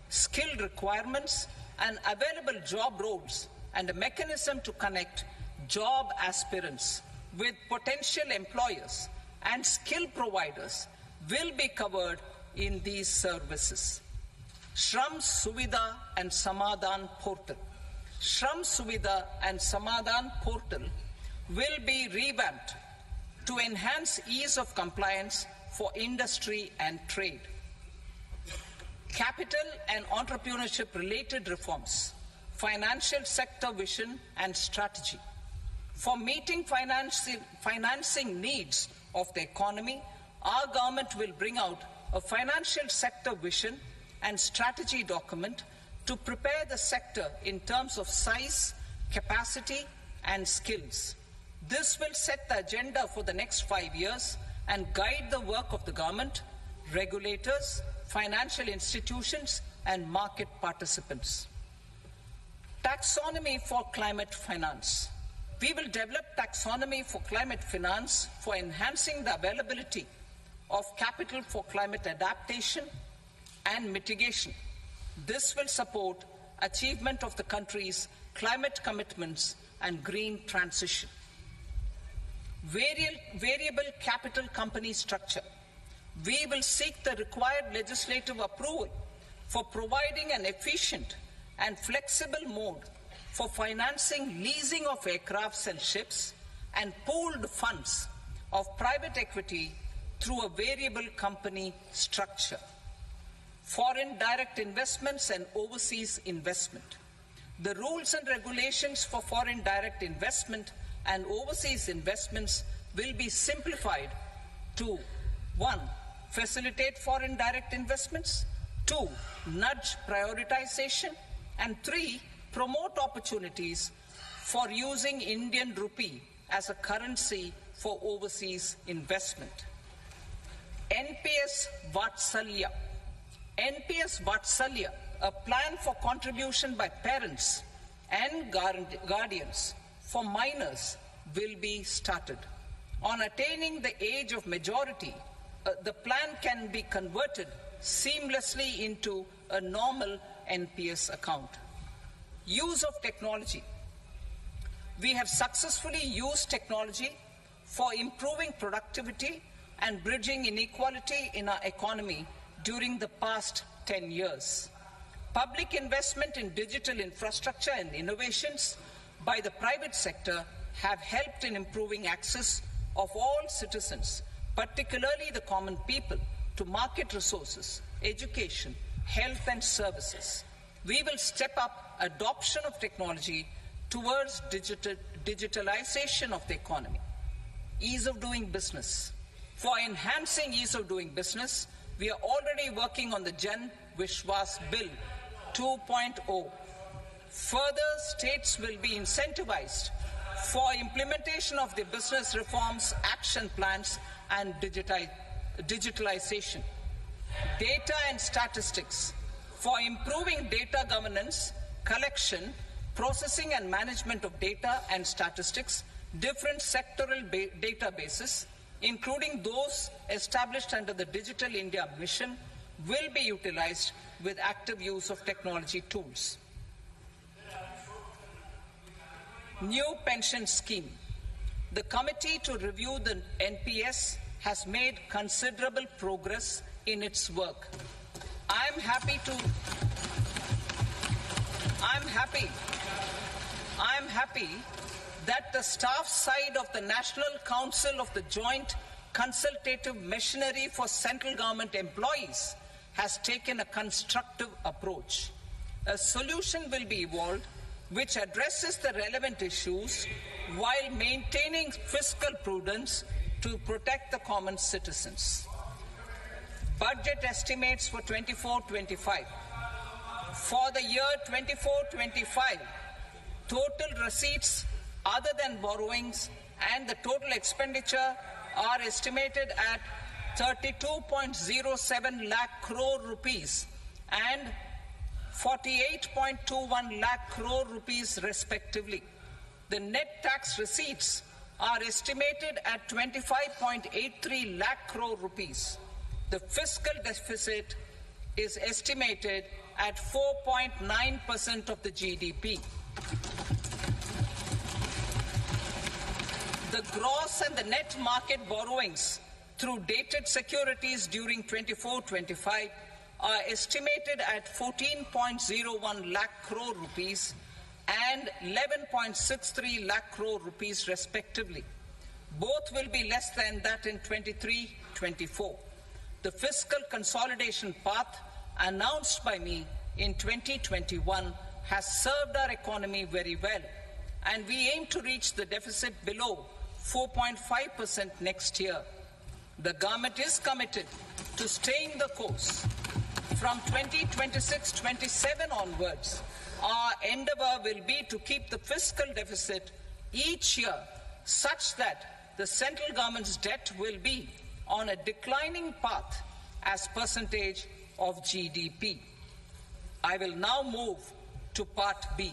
S1: skill requirements, and available job roles, and a mechanism to connect job aspirants with potential employers and skill providers will be covered in these services. Shram Suvidha and Samadhan Portal. Shram Suvidha and Samadhan Portal will be revamped to enhance ease of compliance for industry and trade. Capital and entrepreneurship related reforms, financial sector vision and strategy. For meeting financing needs of the economy, our government will bring out a financial sector vision and strategy document to prepare the sector in terms of size, capacity, and skills. This will set the agenda for the next 5 years and guide the work of the government, regulators, financial institutions, and market participants. Taxonomy for climate finance. We will develop taxonomy for climate finance for enhancing the availability of capital for climate adaptation and mitigation. This will support achievement of the country's climate commitments and green transition. Variable capital company structure. We will seek the required legislative approval for providing an efficient and flexible mode for financing leasing of aircrafts and ships and pooled funds of private equity through a variable company structure. Foreign direct investments and overseas investment. The rules and regulations for foreign direct investment and overseas investments will be simplified to 1. Facilitate foreign direct investments, 2. Nudge prioritization, and 3. Promote opportunities for using Indian rupee as a currency for overseas investment. NPS Vatsalya. NPS Vatsalya, a plan for contribution by parents and guardians for minors, will be started. On attaining the age of majority, the plan can be converted seamlessly into a normal NPS account. Use of technology. We have successfully used technology for improving productivity and bridging inequality in our economy during the past 10 years. Public investment in digital infrastructure and innovations by the private sector have helped in improving access of all citizens, particularly the common people, to market resources, education, health and services. We will step up adoption of technology towards digitalization of the economy. Ease of doing business. For enhancing ease of doing business, we are already working on the Jan Vishwas Bill 2.0. Further, states will be incentivized for implementation of the business reforms, action plans, and digitalization. Data and statistics. For improving data governance, collection, processing and management of data and statistics, different sectoral databases, including those established under the Digital India Mission, will be utilized with active use of technology tools. New pension scheme. The committee to review the NPS has made considerable progress in its work. I'm happy that the staff side of the National Council of the Joint Consultative Machinery for Central Government Employees has taken a constructive approach. A solution will be evolved which addresses the relevant issues while maintaining fiscal prudence to protect the common citizens. Budget estimates for 24-25. For the year 24-25, total receipts other than borrowings and the total expenditure are estimated at 32.07 lakh crore rupees and 48.21 lakh crore rupees respectively. The net tax receipts are estimated at 25.83 lakh crore rupees. The fiscal deficit is estimated at 4.9% of the GDP. The gross and the net market borrowings through dated securities during 24-25 are estimated at 14.01 lakh crore rupees and 11.63 lakh crore rupees respectively. Both will be less than that in 23-24. The fiscal consolidation path announced by me in 2021 has served our economy very well, and we aim to reach the deficit below 4.5% next year. The government is committed to staying the course. From 2026-27 onwards, our endeavour will be to keep the fiscal deficit each year such that the central government's debt will be on a declining path as percentage of GDP. I will now move to Part B.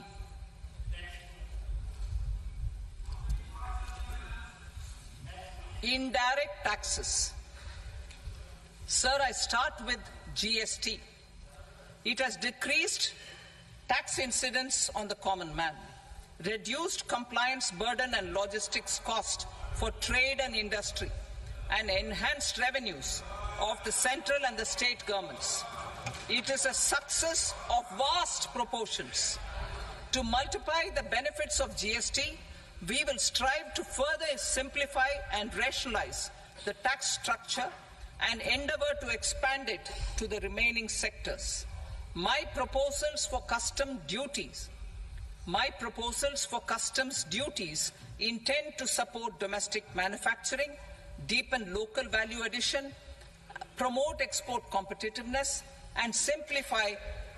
S1: Indirect taxes. Sir, I start with GST. It has decreased tax incidence on the common man, reduced compliance burden and logistics cost for trade and industry, and enhanced revenues of the central and the state governments. It is a success of vast proportions. To multiply the benefits of GST, we will strive to further simplify and rationalize the tax structure and endeavour to expand it to the remaining sectors. My proposals for customs duties intend to support domestic manufacturing, deepen local value addition, promote export competitiveness, and simplify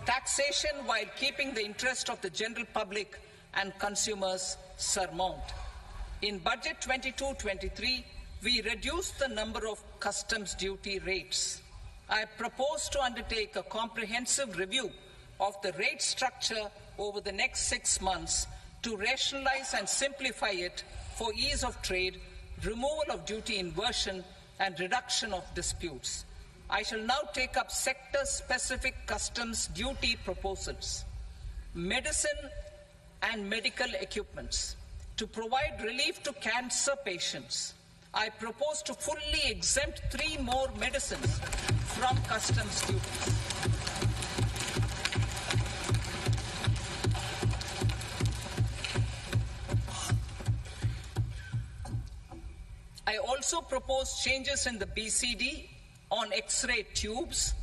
S1: taxation while keeping the interest of the general public and consumers surmount. In Budget 22-23, we reduced the number of customs duty rates. I propose to undertake a comprehensive review of the rate structure over the next 6 months to rationalize and simplify it for ease of trade, removal of duty inversion, and reduction of disputes. I shall now take up sector-specific customs duty proposals. Medicine and medical equipments. To provide relief to cancer patients, I propose to fully exempt 3 more medicines from customs duties. I also propose changes in the BCD on X-ray tubes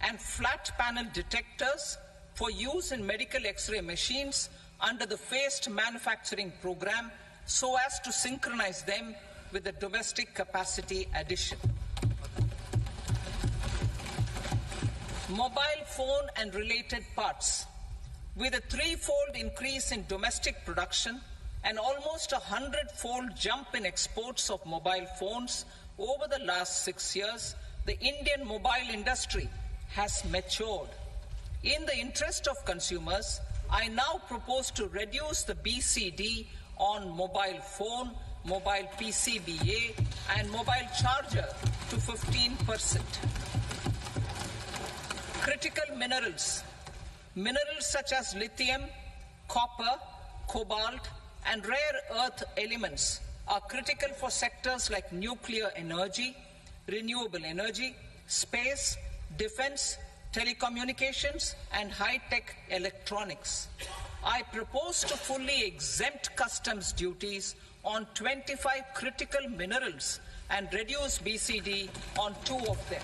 S1: and flat panel detectors for use in medical X-ray machines under the phased manufacturing program so as to synchronize them with the domestic capacity addition. Mobile phone and related parts. With a 3-fold increase in domestic production and almost a 100-fold jump in exports of mobile phones over the last 6 years, the Indian mobile industry has matured. In the interest of consumers, I now propose to reduce the BCD on mobile phone, mobile PCBA, and mobile charger to 15%. Critical minerals. Minerals such as lithium, copper, cobalt, and rare earth elements are critical for sectors like nuclear energy, renewable energy, space, defense, telecommunications, and high-tech electronics. I propose to fully exempt customs duties on 25 critical minerals and reduce BCD on 2 of them.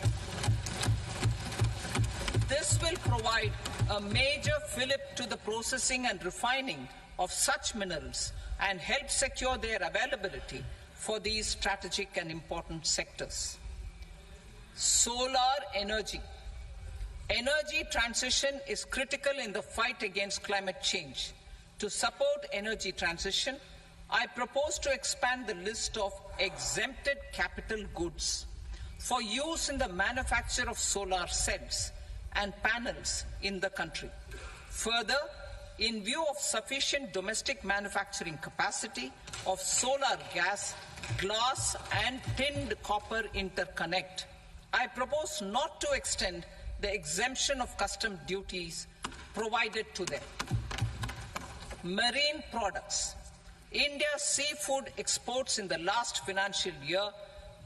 S1: This will provide a major fillip to the processing and refining of such minerals and help secure their availability for these strategic and important sectors. Solar energy. Energy transition is critical in the fight against climate change. To support energy transition, I propose to expand the list of exempted capital goods for use in the manufacture of solar cells and panels in the country. Further, in view of sufficient domestic manufacturing capacity of solar gas, glass, and tinned copper interconnect, I propose not to extend the exemption of custom duties provided to them. Marine products. India's seafood exports in the last financial year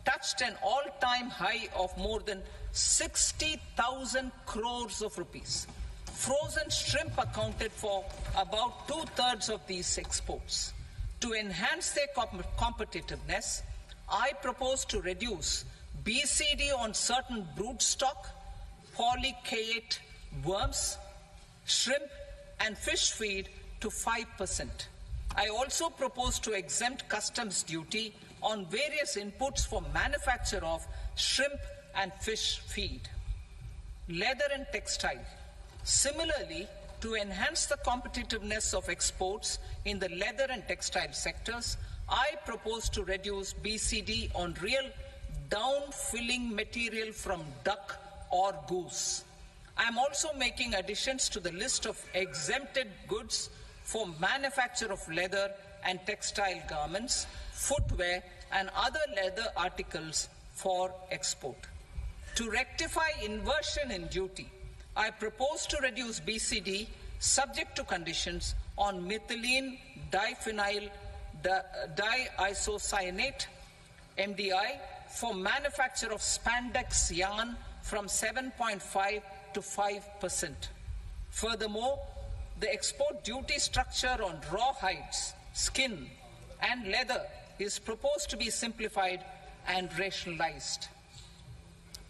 S1: touched an all-time high of more than 60,000 crores of rupees. Frozen shrimp accounted for about 2/3 of these exports. To enhance their competitiveness, I propose to reduce BCD on certain broodstock, polychaete worms, shrimp and fish feed to 5%. I also propose to exempt customs duty on various inputs for manufacture of shrimp and fish feed. Leather and textile. Similarly, to enhance the competitiveness of exports in the leather and textile sectors, I propose to reduce BCD on real down-filling material from duck or goose. I am also making additions to the list of exempted goods for manufacture of leather and textile garments, footwear, and other leather articles for export. To rectify inversion in duty, I propose to reduce BCD subject to conditions on methylene diphenyl diisocyanate MDI for manufacture of spandex yarn from 7.5 to 5%. Furthermore, the export duty structure on raw hides, skin, and leather is proposed to be simplified and rationalized.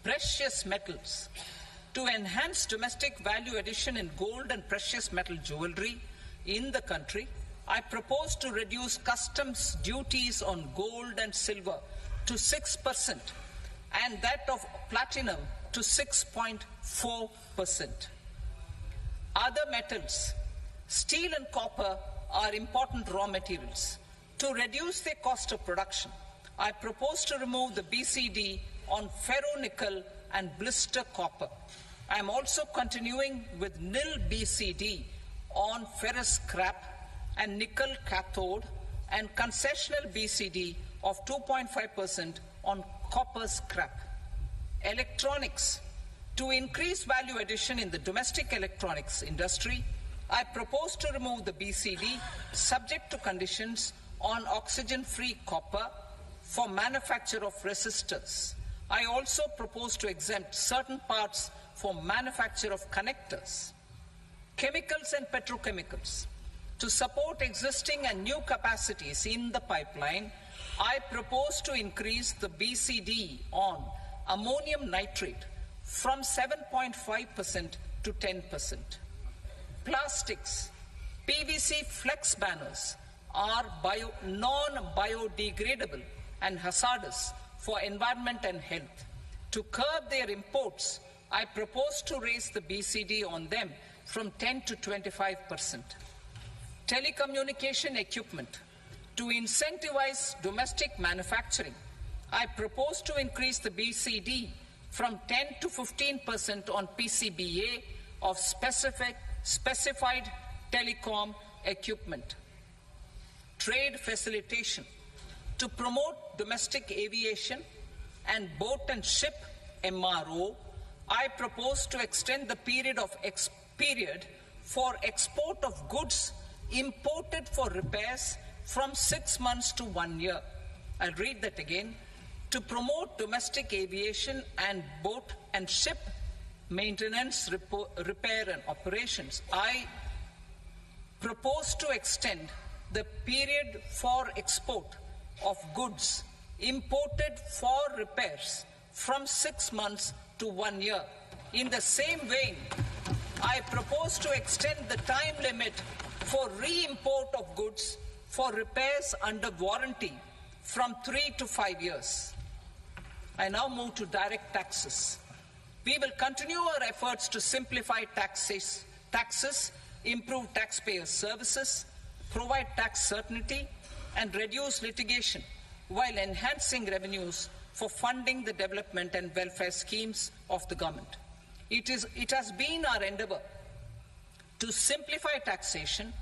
S1: Precious metals. To enhance domestic value addition in gold and precious metal jewelry in the country, I propose to reduce customs duties on gold and silver to 6% and that of platinum to 6.4%. Other metals, steel and copper are important raw materials. To reduce their cost of production, I propose to remove the BCD on ferronickel and blister copper. I am also continuing with nil BCD on ferrous scrap and nickel cathode and concessional BCD of 2.5% on copper scrap. Electronics. To increase value addition in the domestic electronics industry, I propose to remove the BCD subject to conditions on oxygen-free copper for manufacture of resistors. I also propose to exempt certain parts for manufacture of connectors. Chemicals and petrochemicals. To support existing and new capacities in the pipeline, I propose to increase the BCD on ammonium nitrate from 7.5% to 10%. Plastics. PVC flex banners are non-biodegradable and hazardous for environment and health. To curb their imports, I propose to raise the BCD on them from 10 to 25%. Telecommunication equipment. To incentivize domestic manufacturing, I propose to increase the BCD from 10 to 15% on PCBA of specified telecom equipment. Trade facilitation. To promote domestic aviation and boat and ship MRO, I propose to extend the period for export of goods imported for repairs from 6 months to 1 year. I'll read that again. To promote domestic aviation and boat and ship maintenance, repair and operations, I propose to extend the period for export of goods imported for repairs from 6 months to 1 year. In the same vein, I propose to extend the time limit for re-import of goods for repairs under warranty from 3 to 5 years. I now move to direct taxes. We will continue our efforts to simplify taxes, improve taxpayer services, provide tax certainty, and reduce litigation while enhancing revenues for funding the development and welfare schemes of the government. It has been our endeavor to simplify taxation.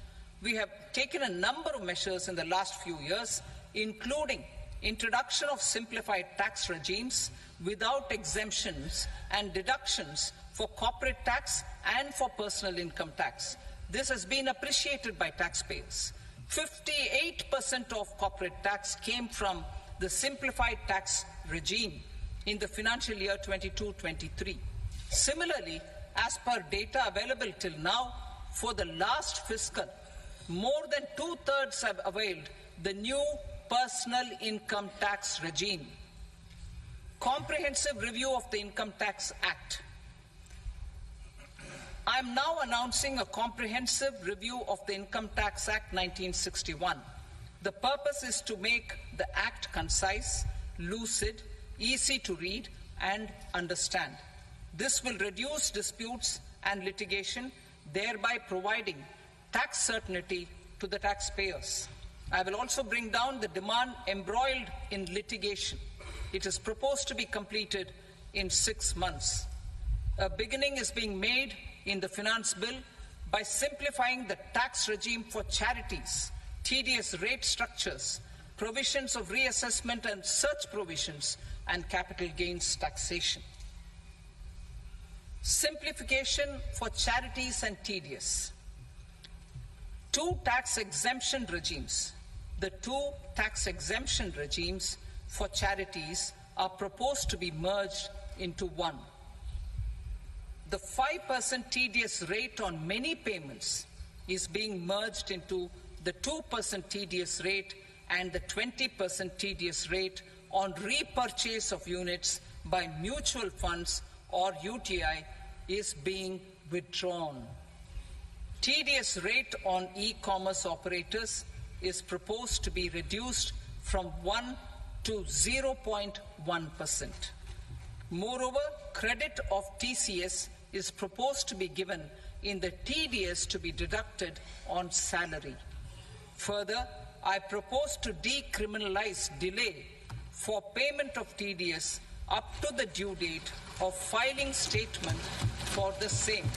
S1: We have taken a number of measures in the last few years, including introduction of simplified tax regimes without exemptions and deductions for corporate tax and for personal income tax. This has been appreciated by taxpayers. 58% of corporate tax came from the simplified tax regime in the financial year 22-23. Similarly, as per data available till now, for the last fiscal, more than 2/3 have availed the new personal income tax regime. Comprehensive review of the Income Tax Act. I am now announcing a comprehensive review of the Income Tax Act 1961. The purpose is to make the Act concise, lucid, easy to read and understand. This will reduce disputes and litigation, thereby providing tax certainty to the taxpayers. I will also bring down the demand embroiled in litigation. It is proposed to be completed in 6 months. A beginning is being made in the Finance Bill by simplifying the tax regime for charities, tedious rate structures, provisions of reassessment and search provisions, and capital gains taxation. Simplification for charities and tedious. Two tax exemption regimes. The two tax exemption regimes for charities are proposed to be merged into one. The 5% tedious rate on many payments is being merged into the 2% tedious rate, and the 20% tedious rate on repurchase of units by mutual funds or UTI is being withdrawn. Tedious rate on e-commerce operators is proposed to be reduced from 1 to 0.1%. Moreover, credit of TCS is proposed to be given in the TDS to be deducted on salary. Further, I propose to decriminalize delay for payment of TDS up to the due date of filing statement for the same.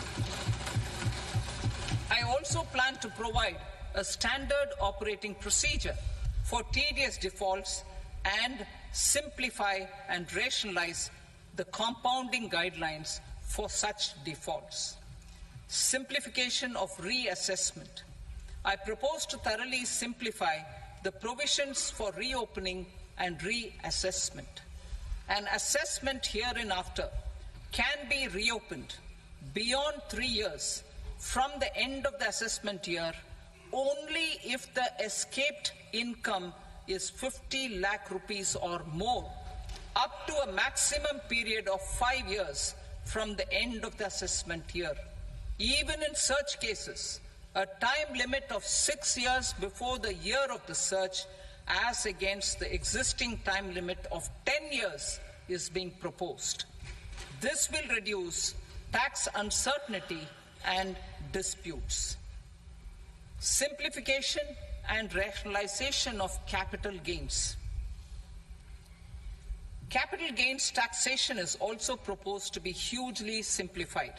S1: I also plan to provide a standard operating procedure for TDS defaults and simplify and rationalize the compounding guidelines for such defaults. Simplification of reassessment. I propose to thoroughly simplify the provisions for reopening and reassessment. An assessment hereinafter can be reopened beyond 3 years from the end of the assessment year only if the escaped income is 50 lakh rupees or more, up to a maximum period of 5 years from the end of the assessment year. Even in such cases, a time limit of 6 years before the year of the search, as against the existing time limit of 10 years, is being proposed. This will reduce tax uncertainty and disputes. Simplification and rationalization of capital gains. Capital gains taxation is also proposed to be hugely simplified.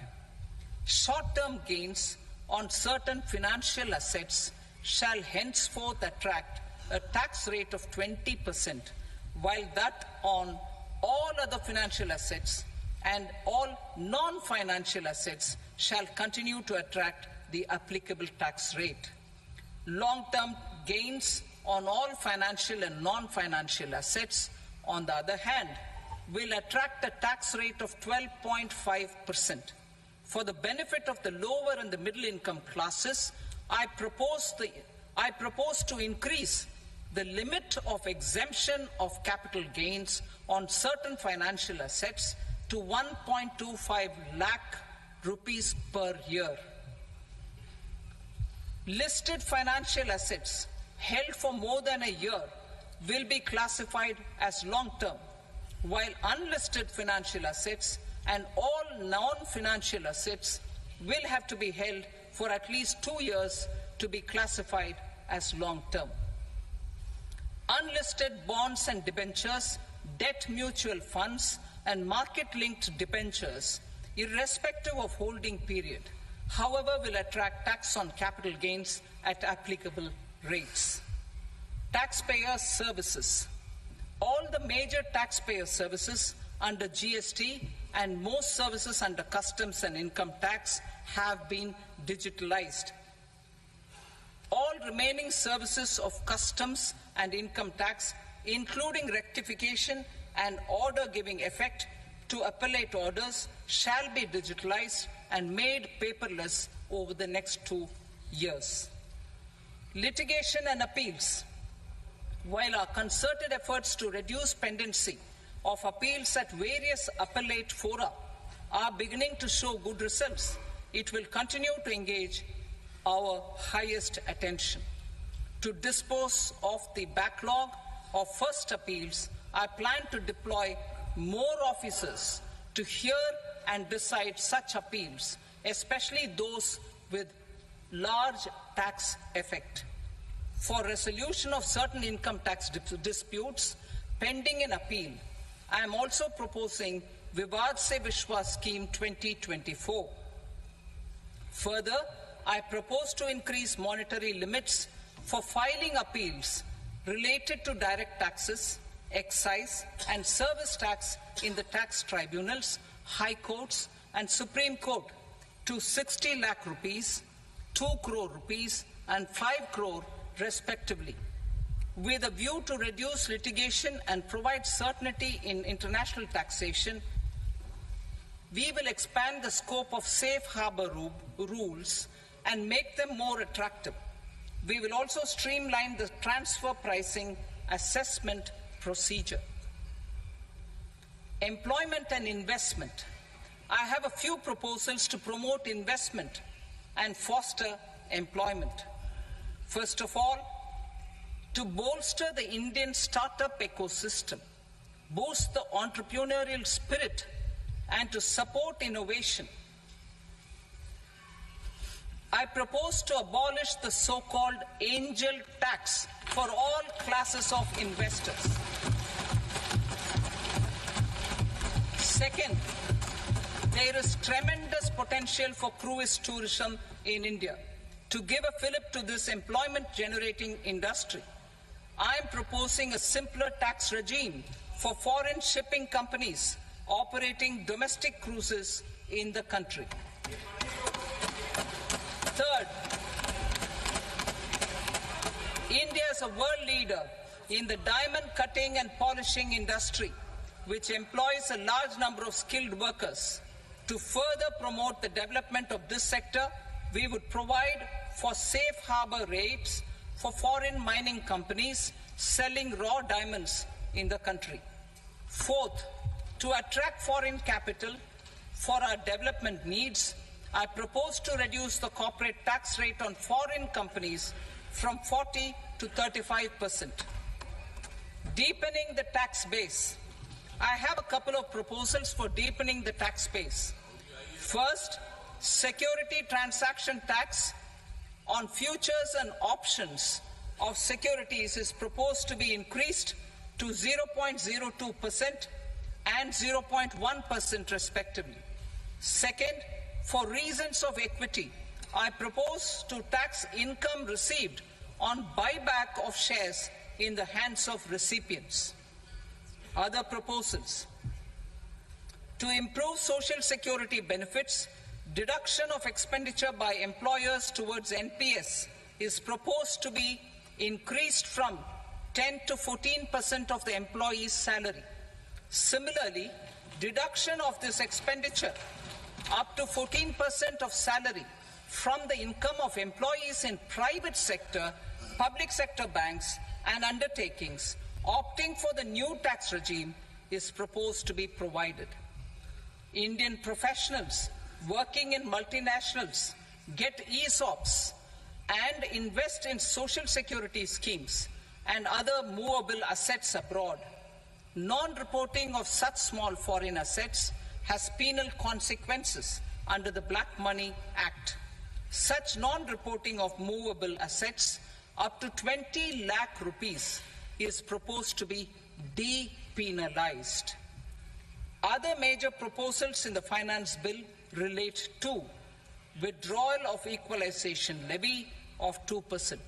S1: Short-term gains on certain financial assets shall henceforth attract a tax rate of 20%, while that on all other financial assets and all non-financial assets shall continue to attract the applicable tax rate. Long-term gains on all financial and non-financial assets, on the other hand, will attract a tax rate of 12.5%. For the benefit of the lower and the middle income classes, I propose to increase the limit of exemption of capital gains on certain financial assets to 1.25 lakh rupees per year. Listed financial assets held for more than a year will be classified as long-term, while unlisted financial assets and all non-financial assets will have to be held for at least 2 years to be classified as long-term. Unlisted bonds and debentures, debt mutual funds, and market-linked debentures, irrespective of holding period, however, will attract tax on capital gains at applicable rates. Taxpayer services. All the major taxpayer services under GST and most services under customs and income tax have been digitalized. All remaining services of customs and income tax, including rectification and order giving effect to appellate orders, shall be digitalized and made paperless over the next 2 years. Litigation and appeals. While our concerted efforts to reduce pendency of appeals at various appellate fora are beginning to show good results, it will continue to engage our highest attention. To dispose of the backlog of first appeals, I plan to deploy more officers to hear and decide such appeals, especially those with large tax effect. For resolution of certain income tax disputes pending in appeal, I am also proposing Vivad Se Vishwas Scheme 2024. Further, I propose to increase monetary limits for filing appeals related to direct taxes, excise and service tax in the tax tribunals, high courts and Supreme Court to 60 lakh rupees, 2 crore rupees and 5 crore respectively, with a view to reduce litigation and provide certainty in international taxation. We will expand the scope of safe harbor rules and make them more attractive. We will also streamline the transfer pricing assessment procedure. Employment and investment. I have a few proposals to promote investment and foster employment. First of all, to bolster the Indian startup ecosystem, boost the entrepreneurial spirit, and to support innovation, I propose to abolish the so-called angel tax for all classes of investors. Second, there is tremendous potential for cruise tourism in India. To give a fillip to this employment-generating industry, I am proposing a simpler tax regime for foreign shipping companies operating domestic cruises in the country. Third, India is a world leader in the diamond cutting and polishing industry, which employs a large number of skilled workers. To further promote the development of this sector, we would provide for safe harbor rates for foreign mining companies selling raw diamonds in the country. Fourth, to attract foreign capital for our development needs, I propose to reduce the corporate tax rate on foreign companies from 40 to 35%. Deepening the tax base. I have a couple of proposals for deepening the tax base. First, security transaction tax on futures and options of securities is proposed to be increased to 0.02% and 0.1% respectively. Second, for reasons of equity, I propose to tax income received on buyback of shares in the hands of recipients. Other proposals. To improve social security benefits, deduction of expenditure by employers towards NPS is proposed to be increased from 10 to 14% of the employee's salary. Similarly, deduction of this expenditure up to 14% of salary from the income of employees in private sector, public sector banks and undertakings opting for the new tax regime is proposed to be provided. Indian professionals working in multinationals get ESOPs and invest in social security schemes and other movable assets abroad. Non-reporting of such small foreign assets has penal consequences under the Black Money Act. Such non-reporting of movable assets up to 20 lakh rupees is proposed to be depenalized. Other major proposals in the finance bill relate to withdrawal of equalization levy of 2%,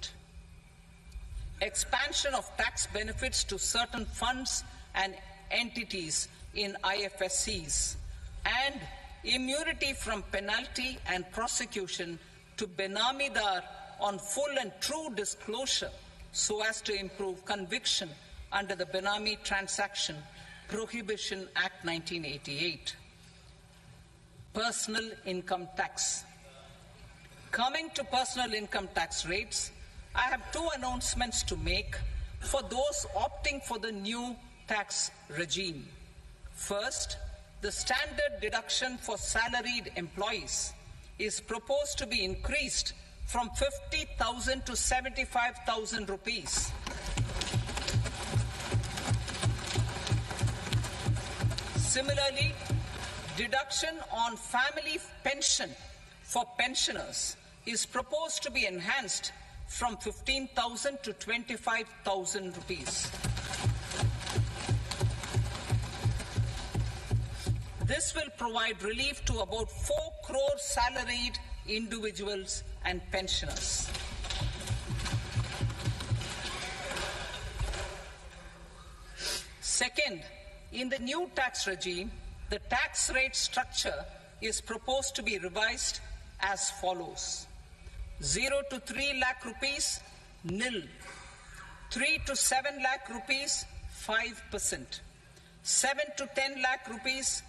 S1: expansion of tax benefits to certain funds and entities in IFSCs, and immunity from penalty and prosecution to Benamidar on full and true disclosure so as to improve conviction under the Benami Transaction Prohibition Act 1988. Personal income tax. Coming to personal income tax rates, I have two announcements to make for those opting for the new tax regime. First, the standard deduction for salaried employees is proposed to be increased from 50,000 to 75,000 rupees. Similarly, deduction on family pension for pensioners is proposed to be enhanced from 15,000 to 25,000 rupees. This will provide relief to about 4 crore salaried individuals and pensioners. Second, in the new tax regime, the tax rate structure is proposed to be revised as follows. 0 to 3 lakh rupees, nil. 3 to 7 lakh rupees, 5%. 7 to 10 lakh rupees,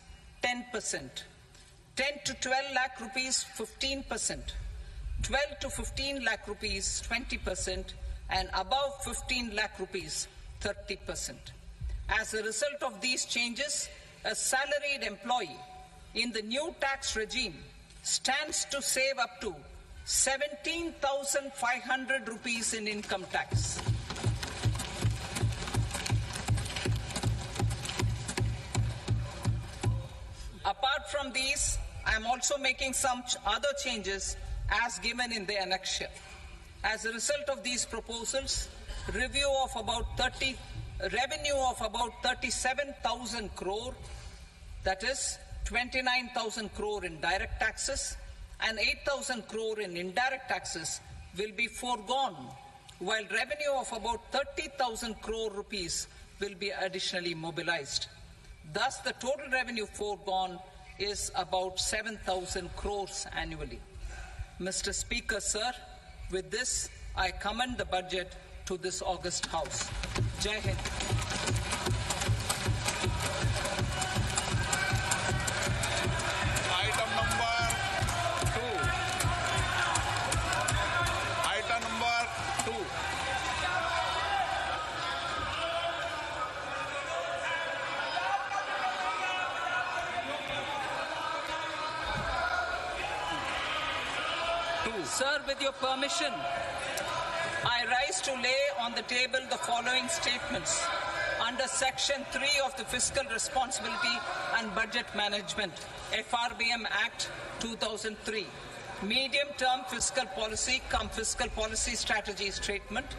S1: 10%. 10 to 12 lakh rupees, 15%. 12 to 15 lakh rupees, 20%. And above 15 lakh rupees, 30%. As a result of these changes, a salaried employee in the new tax regime stands to save up to 17,500 rupees in income tax. Apart from these, I am also making some other changes as given in the annexure. As a result of these proposals, revenue of about 37,000 crore, that is 29,000 crore in direct taxes and 8,000 crore in indirect taxes will be foregone, while revenue of about 30,000 crore rupees will be additionally mobilized. Thus, the total revenue foregone is about 7,000 crores annually. Mr. Speaker, sir, with this, I commend the budget to this august House. Jai Hind.
S2: Item number 2.
S1: Sir, with your permission, I rise to lay on the table the following statements under Section 3 of the Fiscal Responsibility and Budget Management, FRBM Act 2003, Medium-Term Fiscal Policy cum Fiscal Policy Strategy Statement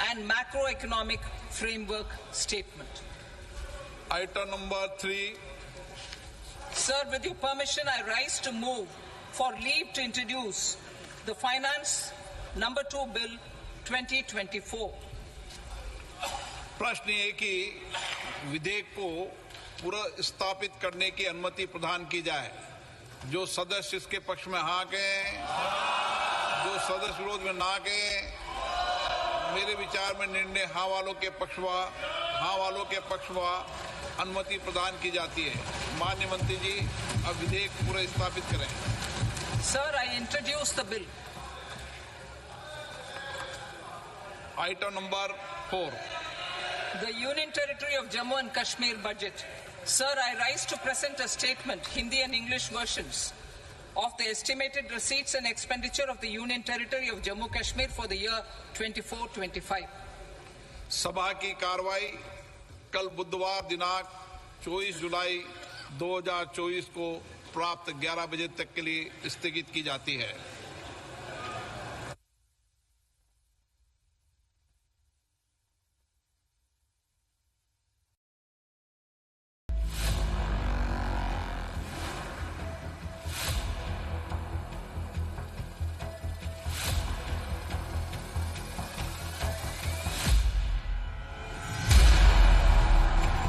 S1: and Macroeconomic Framework Statement.
S2: Item number 3.
S1: Sir, with your permission, I rise to move for leave to introduce the Finance Number 2 Bill 2024.
S2: प्रश्न ये कि विधेयक को पुनर्स्थापित करने की अनुमति प्रदान की जाए। जो सदस्य इसके पक्ष में हाँ कहें, जो सदस्य विरोध में ना कहें। मेरे विचार में निर्णय हाँ वालों के पक्ष में अनुमति प्रदान की जाती है। माननीय मंत्री जी, अब विधेयक पुनर्स्थापित करें।
S1: Sir, I introduce the bill.
S2: Item number 4.
S1: The Union Territory of Jammu and Kashmir budget. Sir, I rise to present a statement, Hindi and English versions, of the estimated receipts and expenditure of the Union Territory of Jammu and Kashmir for the year 24-25.
S2: सभा की कार्रवाई कल बुधवार दिनांक 24 जुलाई 2024 को प्राप्त 11 बजे तक के लिए स्थगित की जाती है।